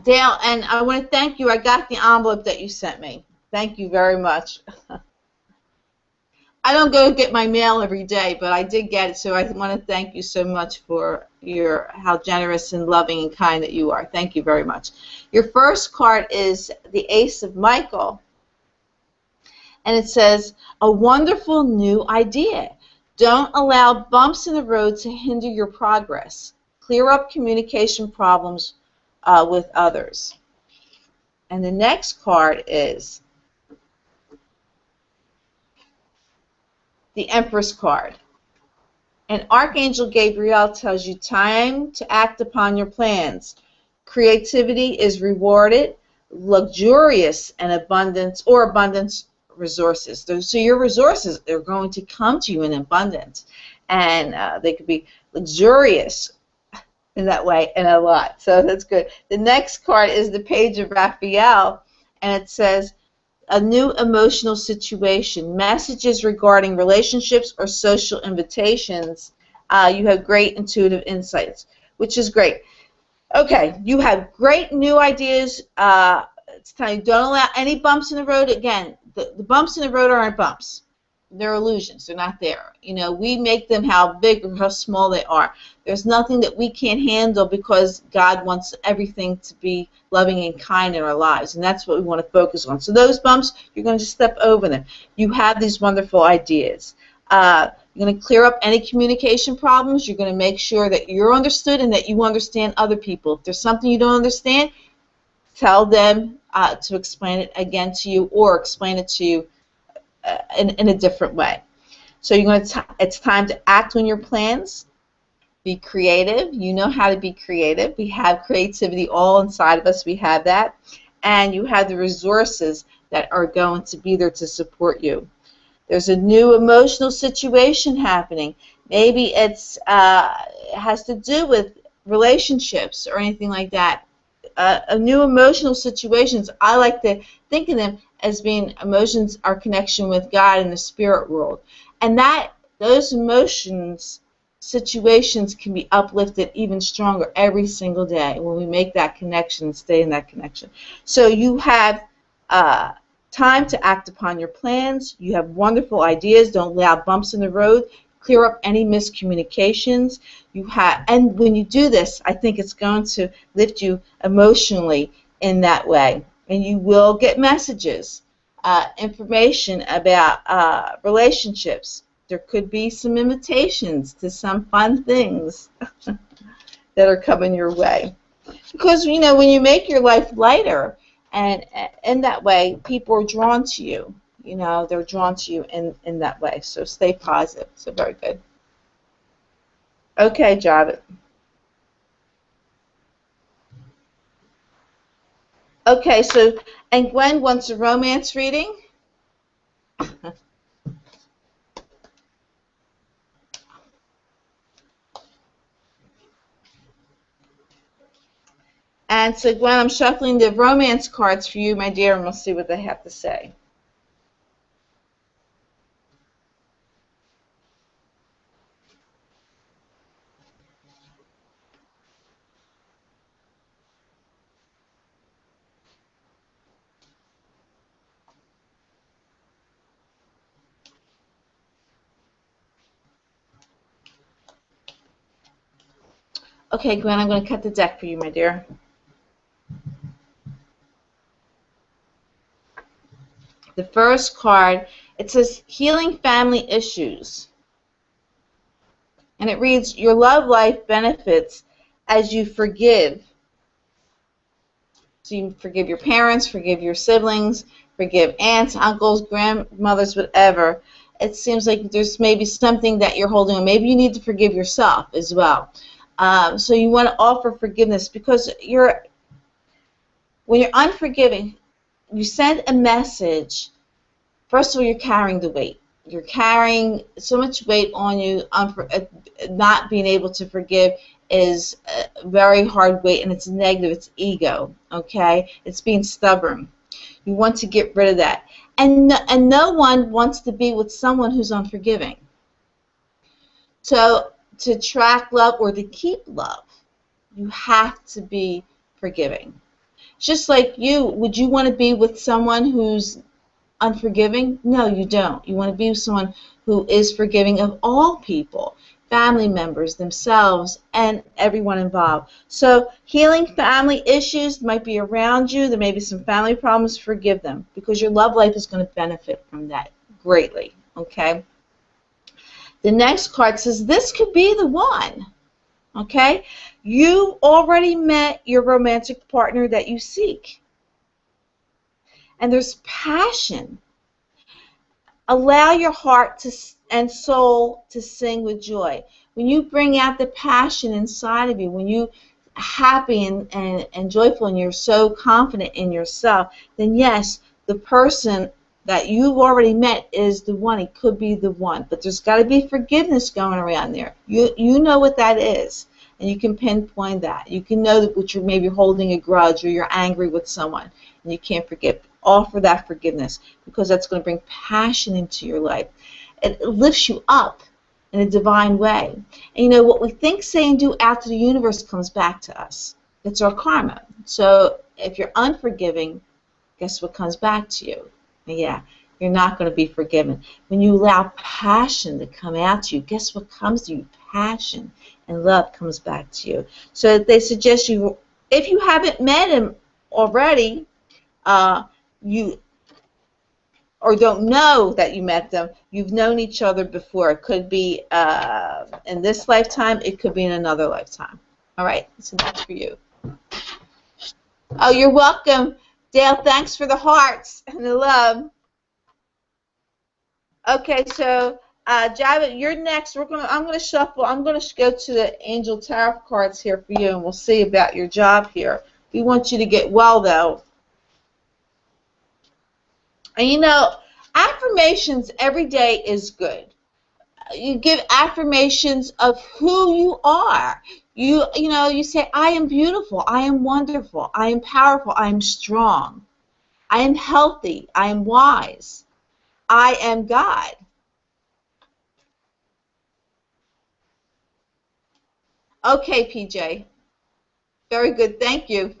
[SPEAKER 1] Dale, and I want to thank you. I got the envelope that you sent me. Thank you very much. I don't go get my mail every day, but I did get it, so I want to thank you so much for how generous and loving and kind that you are. Thank you very much. Your first card is the Ace of Michael, and it says, a wonderful new idea. Don't allow bumps in the road to hinder your progress. Clear up communication problems with others. And the next card is the Empress card. And Archangel Gabriel tells you time to act upon your plans. Creativity is rewarded, luxurious and abundance resources. So your resources are going to come to you in abundance. And they could be luxurious in that way and a lot. So that's good. The next card is the Page of Raphael, and it says, a new emotional situation, messages regarding relationships or social invitations. You have great intuitive insights, which is great. Okay, you have great new ideas. It's time. Don't allow any bumps in the road. Again, the bumps in the road aren't bumps. They're illusions. They're not there. You know, we make them how big or how small they are. There's nothing that we can't handle because God wants everything to be loving and kind in our lives, and that's what we want to focus on. So those bumps, you're going to just step over them. You have these wonderful ideas. You're going to clear up any communication problems. You're going to make sure that you're understood and that you understand other people. If there's something you don't understand, tell them to explain it again to you or explain it to you in a different way. So you're going to it's time to act on your plans. Be creative. You know how to be creative. We have creativity all inside of us. We have that. And you have the resources that are going to be there to support you. There's a new emotional situation happening. Maybe it has to do with relationships or anything like that. A new emotional situations, I like to think of them as being emotions, our connection with God in the spirit world. And those emotions, situations can be uplifted even stronger every single day when we make that connection and stay in that connection. So you have time to act upon your plans. You have wonderful ideas. Don't allow bumps in the road. Clear up any miscommunications you have. And when you do this, I think it's going to lift you emotionally in that way. And you will get messages, information about relationships. There could be some invitations to some fun things that are coming your way. Because, you know, when you make your life lighter, and in that way, people are drawn to you. You know, they're drawn to you in that way. So stay positive. So very good. Okay, Javed. Okay, so, and Gwen wants a romance reading. And so, Gwen, I'm shuffling the romance cards for you, my dear, and we'll see what they have to say. Okay, Gwen, I'm going to cut the deck for you, my dear. The first card, it says Healing Family Issues. And it reads, your love life benefits as you forgive. So you forgive your parents, forgive your siblings, forgive aunts, uncles, grandmothers, whatever. It seems like there's maybe something that you're holding on. Maybe you need to forgive yourself as well. So you want to offer forgiveness because when you're unforgiving, you send a message. First of all, you're carrying the weight. You're carrying so much weight on you. Not being able to forgive is a very hard weight, and it's negative. It's ego, okay? It's being stubborn. You want to get rid of that. And no one wants to be with someone who's unforgiving. So to attract love or to keep love, you have to be forgiving. Just like you, would you want to be with someone who's unforgiving? No, you don't. You want to be with someone who is forgiving of all people, family members, themselves, and everyone involved. So healing family issues might be around you. There may be some family problems. Forgive them because your love life is going to benefit from that greatly, okay? The next card says this could be the one, okay? You already met your romantic partner that you seek. And there's passion. Allow your heart and soul to sing with joy. When you bring out the passion inside of you, when you're happy and joyful and you're so confident in yourself, then yes, the person that you've already met is the one. It could be the one. But there's got to be forgiveness going around there. You know what that is. And you can pinpoint that. You can know that you're maybe holding a grudge or you're angry with someone and you can't forgive. Offer that forgiveness because that's going to bring passion into your life. It lifts you up in a divine way. And you know, what we think, say, and do out to the universe comes back to us. It's our karma. So if you're unforgiving, guess what comes back to you? Yeah, you're not going to be forgiven. When you allow passion to come out to you, guess what comes to you? Passion and love comes back to you. So they suggest you, if you haven't met him already, you or don't know that you met them, you've known each other before. It could be in this lifetime, it could be in another lifetime. All right, so that's for you. Oh, you're welcome, Dale. Thanks for the hearts and the love. Okay, so Java, you're next. I'm gonna shuffle. I'm gonna go to the Angel Tarot cards here for you, and we'll see about your job here. We want you to get well, though. And you know, affirmations every day is good. You give affirmations of who you are. You know, you say, I am beautiful, I am wonderful, I am powerful, I am strong, I am healthy, I am wise, I am God. Okay, PJ. Very good, thank you.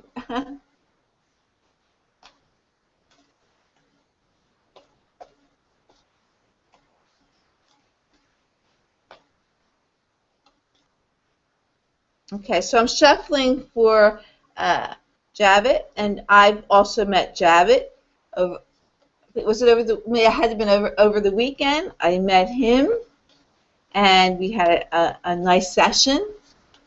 [SPEAKER 1] Okay, so I'm shuffling for Javit, and I've also met Javit. Over, was it over the? It had to have been over the weekend. I met him, and we had a nice session.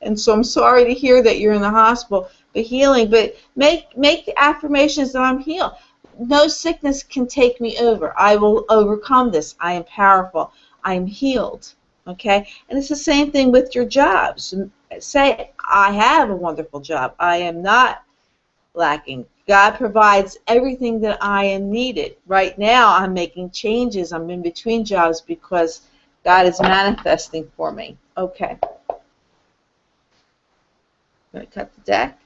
[SPEAKER 1] And so I'm sorry to hear that you're in the hospital, but healing. But make the affirmations that I'm healed. No sickness can take me over. I will overcome this. I am powerful. I am healed. Okay? And it's the same thing with your jobs. Say, I have a wonderful job. I am not lacking. God provides everything that I am needed. Right now, I'm making changes. I'm in between jobs because God is manifesting for me. Okay. I'm going to cut the deck.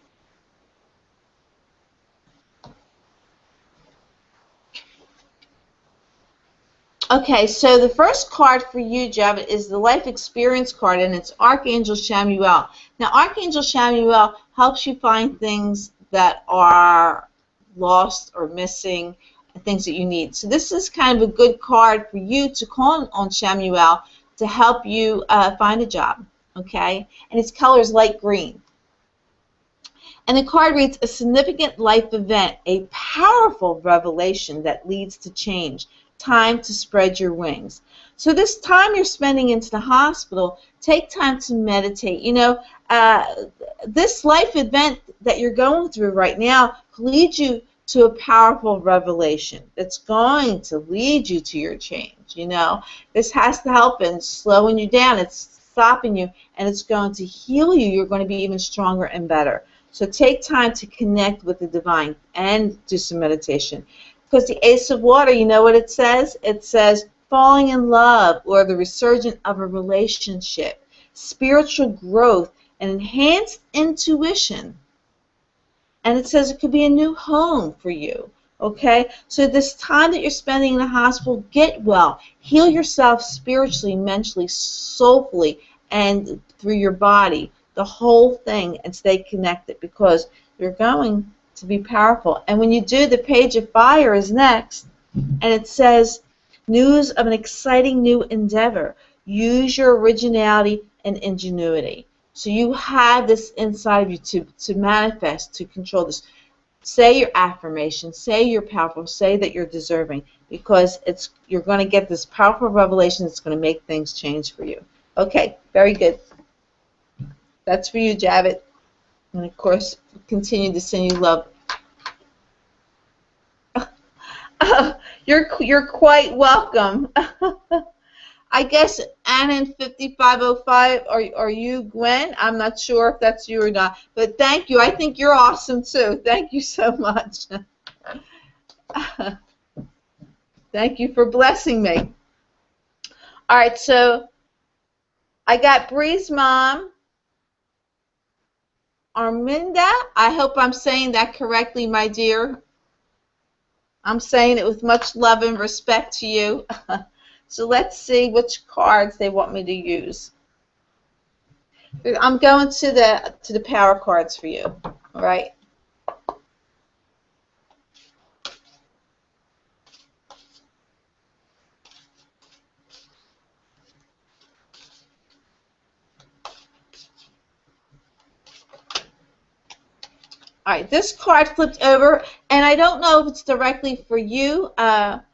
[SPEAKER 1] Okay, so the first card for you, Javid, is the Life Experience card, and it's Archangel Chamuel. Now, Archangel Chamuel helps you find things that are lost or missing, things that you need. So this is kind of a good card for you to call on Chamuel to help you find a job, okay? And its color is light green. And the card reads, a significant life event, a powerful revelation that leads to change, time to spread your wings. So this time you're spending into the hospital, take time to meditate. You know, this life event that you're going through right now leads you to a powerful revelation that's going to lead you to your change. You know, this has to help in slowing you down. It's stopping you, and it's going to heal you. You're going to be even stronger and better. So take time to connect with the divine and do some meditation. Because the Ace of Water, you know what it says? It says falling in love or the resurgence of a relationship, spiritual growth, and enhanced intuition. And it says it could be a new home for you. Okay? So this time that you're spending in the hospital, get well. Heal yourself spiritually, mentally, soulfully, and through your body. The whole thing, and stay connected because you're going to be powerful. And when you do, the Page of Fire is next, and it says news of an exciting new endeavor. Use your originality and ingenuity. So you have this inside of you to manifest, to control this. Say your affirmation, say you're powerful, say that you're deserving, because you're going to get this powerful revelation that's going to make things change for you. Okay, very good. That's for you, Javit. And of course, continue to send you love. You're quite welcome. I guess Anna in 5505, are you Gwen? I'm not sure if that's you or not. But thank you. I think you're awesome too. Thank you so much. Thank you for blessing me. All right, so I got Bree's mom. Arminda, I hope I'm saying that correctly, my dear. I'm saying it with much love and respect to you. So let's see which cards they want me to use. I'm going to the power cards for you. All right. All right, this card flipped over, and I don't know if it's directly for you, Arminda,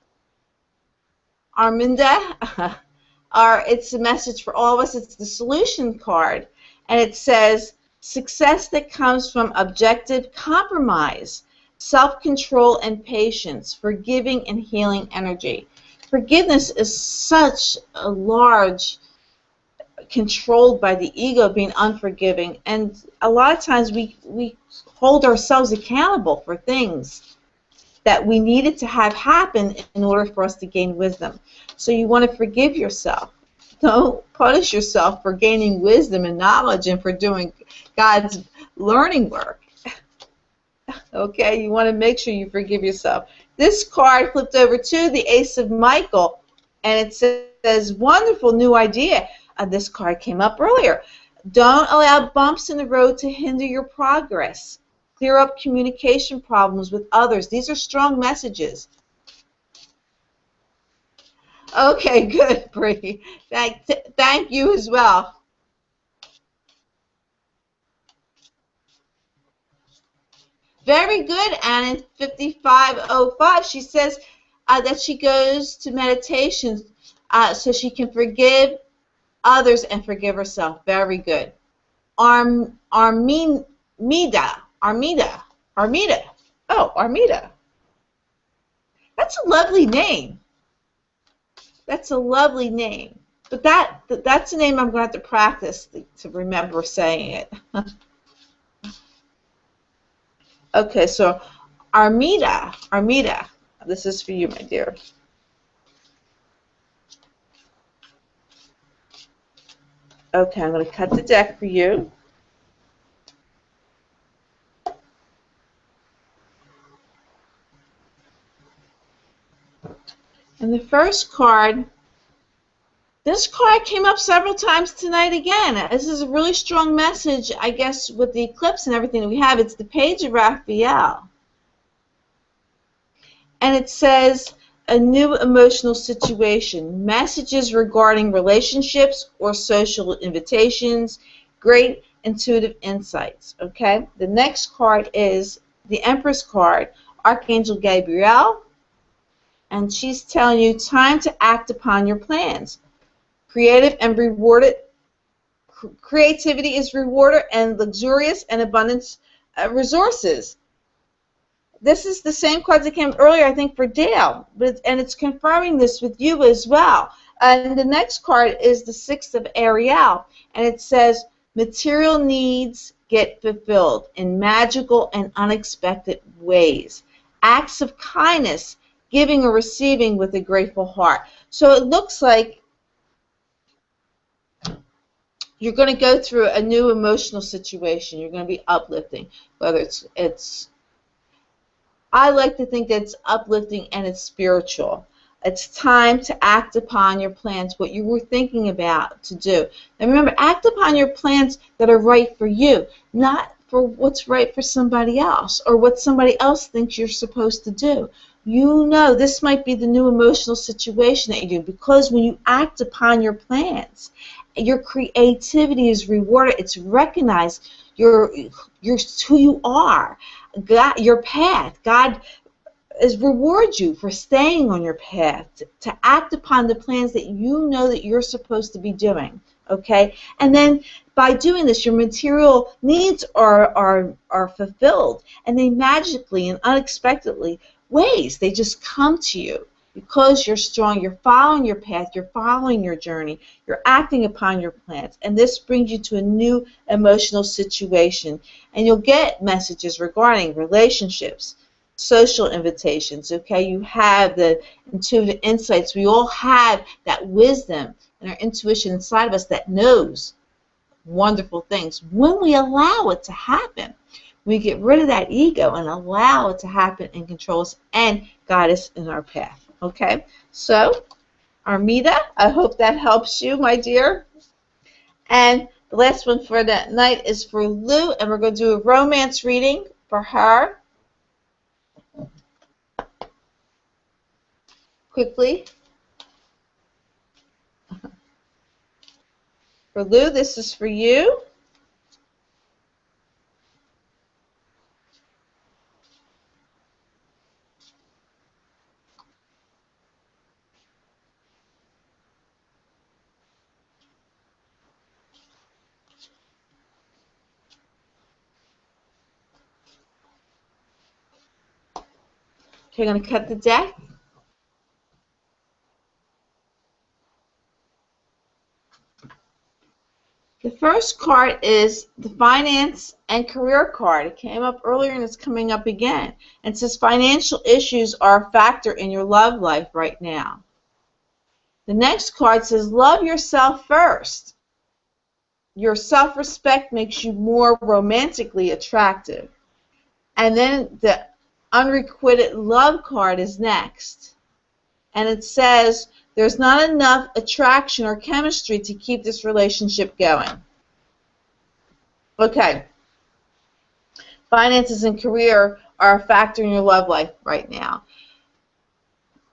[SPEAKER 1] or it's a message for all of us. It's the solution card, and it says, success that comes from objective compromise, self-control and patience, forgiving and healing energy. Forgiveness is such a large, controlled by the ego, being unforgiving, and a lot of times we hold ourselves accountable for things that we needed to have happen in order for us to gain wisdom. So you want to forgive yourself. Don't punish yourself for gaining wisdom and knowledge and for doing God's learning work. Okay, you want to make sure you forgive yourself. This card flipped over to the Ace of Michael, and it says, wonderful new idea. This card came up earlier. Don't allow bumps in the road to hinder your progress. Clear up communication problems with others. These are strong messages. Okay, good, Bree. Thank you as well. Very good. And in 5505, she says that she goes to meditation so she can forgive others and forgive herself. Very good. Armida. Armida. Oh, Armida. That's a lovely name. That's a lovely name. But that's a name I'm going to have to practice to remember saying it. Okay, so Armida. This is for you, my dear. Okay, I'm going to cut the deck for you. And the first card, this card came up several times tonight again. This is a really strong message, I guess, with the eclipse and everything that we have. It's the Page of Raphael. And it says, a new emotional situation, messages regarding relationships or social invitations, great intuitive insights. Okay? The next card is the Empress card, Archangel Gabriel. And she's telling you, time to act upon your plans. Creative and rewarded. Creativity is rewarded and luxurious and abundance resources. This is the same card that came earlier, I think, for Dale, and it's confirming this with you as well. And the next card is the Six of Ariel, and it says, material needs get fulfilled in magical and unexpected ways. Acts of kindness, giving or receiving with a grateful heart. So it looks like you're going to go through a new emotional situation. You're going to be uplifting, whether it's I like to think that it's uplifting and it's spiritual. It's time to act upon your plans, what you were thinking about to do. And remember, act upon your plans that are right for you, not for what's right for somebody else or what somebody else thinks you're supposed to do. You know this might be the new emotional situation that you do, because when you act upon your plans, your creativity is rewarded. It's recognized. You're who you are. God, your path. God is reward you for staying on your path, to act upon the plans that you know that you're supposed to be doing. Okay? And then by doing this, your material needs are fulfilled, and they magically and unexpectedly ways, they just come to you because you're strong, you're following your path, you're following your journey, you're acting upon your plans, and this brings you to a new emotional situation, and you'll get messages regarding relationships, social invitations. Okay, you have the intuitive insights. We all have that wisdom and our intuition inside of us that knows wonderful things when we allow it to happen. We get rid of that ego and allow it to happen and control us and guide us in our path. Okay, so Armida, I hope that helps you, my dear. And the last one for that night is for Lou, and we're going to do a romance reading for her. Quickly. For Lou, this is for you. Okay, I'm going to cut the deck. The first card is the finance and career card. It came up earlier and it's coming up again. It says financial issues are a factor in your love life right now. The next card says love yourself first. Your self-respect makes you more romantically attractive. And then the unrequited love card is next. And it says there's not enough attraction or chemistry to keep this relationship going. Okay. Finances and career are a factor in your love life right now.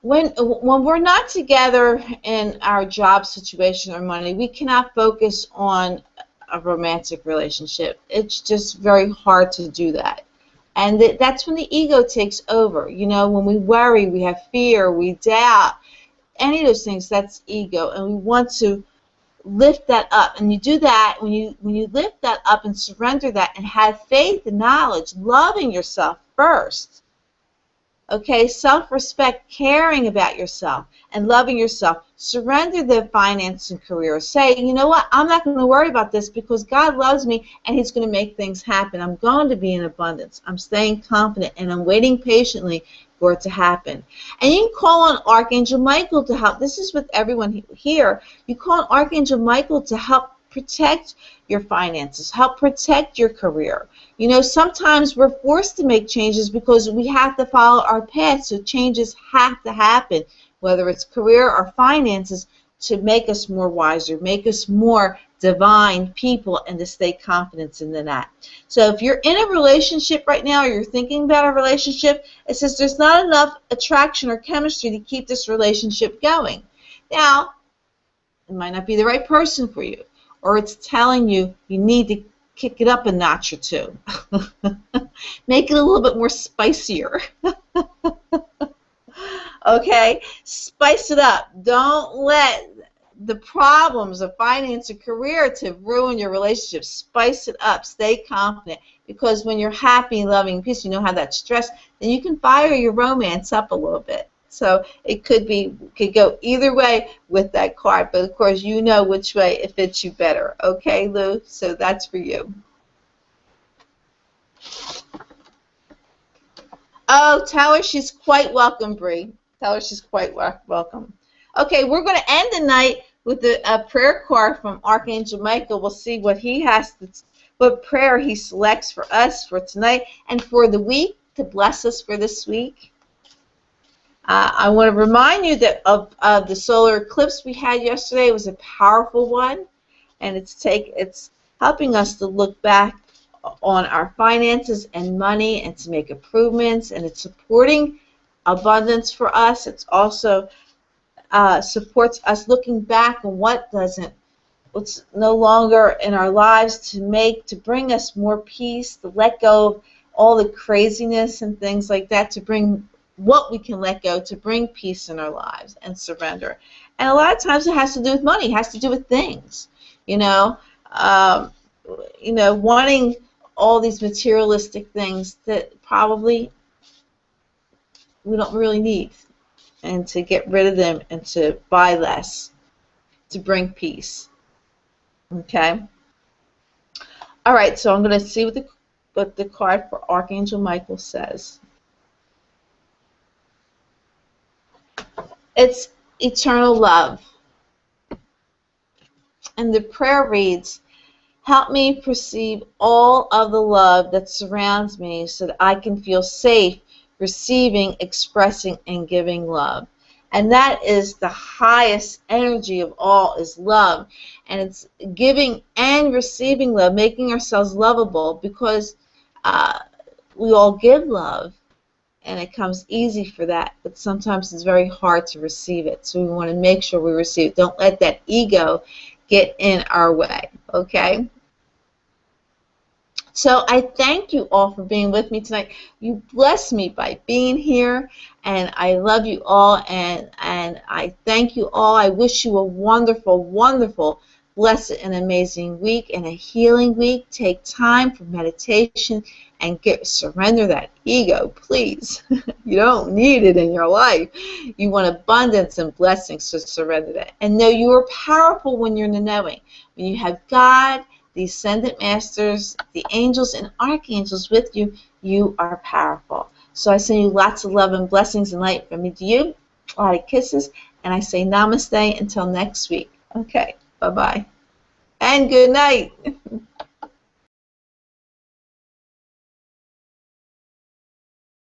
[SPEAKER 1] When we're not together in our job situation or money, we cannot focus on a romantic relationship. It's just very hard to do that. And that's when the ego takes over. You know, when we worry, we have fear, we doubt, any of those things, that's ego. And we want to lift that up. And you do that when you lift that up and surrender that and have faith and knowledge, loving yourself first. Okay, self-respect, caring about yourself, and loving yourself. Surrender the finance and career. Say, you know what, I'm not going to worry about this because God loves me and He's going to make things happen. I'm going to be in abundance. I'm staying confident and I'm waiting patiently for it to happen. And you can call on Archangel Michael to help. This is with everyone here. You call on Archangel Michael to help protect your finances, help protect your career. You know, sometimes we're forced to make changes because we have to follow our path, so changes have to happen, whether it's career or finances, to make us more wiser, make us more divine people, and to stay confident in that. So if you're in a relationship right now, or you're thinking about a relationship, it says there's not enough attraction or chemistry to keep this relationship going. Now, it might not be the right person for you, or it's telling you you need to kick it up a notch or two. Make it a little bit more spicier. Okay? Spice it up. Don't let the problems of finance and career to ruin your relationship. Spice it up. Stay confident. Because when you're happy, loving, peace, you don't have that stress, then you can fire your romance up a little bit. So it could go either way with that card, but of course you know which way it fits you better. Okay, Lou? So that's for you. Oh, tell her she's quite welcome, Bree. Tell her she's quite welcome. Okay, we're going to end the night with a prayer card from Archangel Michael. We'll see what he has to, what prayer he selects for us for tonight and for the week, to bless us for this week. I want to remind you that of the solar eclipse we had yesterday. It was a powerful one, and it's helping us to look back on our finances and money and to make improvements, and it's supporting abundance for us. It's also supports us looking back on what's no longer in our lives, to bring us more peace, to let go of all the craziness and things like that, to bring what we can let go, to bring peace in our lives and surrender. And a lot of times it has to do with money, it has to do with things, wanting all these materialistic things that probably we don't really need, and to get rid of them and to buy less, to bring peace. Okay? All right, so I'm going to see what the card for Archangel Michael says. It's eternal love. And the prayer reads, help me perceive all of the love that surrounds me so that I can feel safe receiving, expressing, and giving love. And that is the highest energy of all, is love. And it's giving and receiving love, making ourselves lovable, because we all give love. And it comes easy for that, but sometimes it's very hard to receive it. So we want to make sure we receive it. Don't let that ego get in our way, okay? So I thank you all for being with me tonight. You bless me by being here, and I love you all, and I thank you all. I wish you a wonderful, wonderful, blessed and amazing week and a healing week. Take time for meditation and surrender that ego, please. You don't need it in your life. You want abundance and blessings, so surrender that. And know you are powerful when you're in the knowing. When you have God, the Ascended Masters, the angels and archangels with you, you are powerful. So I send you lots of love and blessings and light from me to you, a lot of kisses, and I say namaste until next week. Okay, bye-bye. And good night.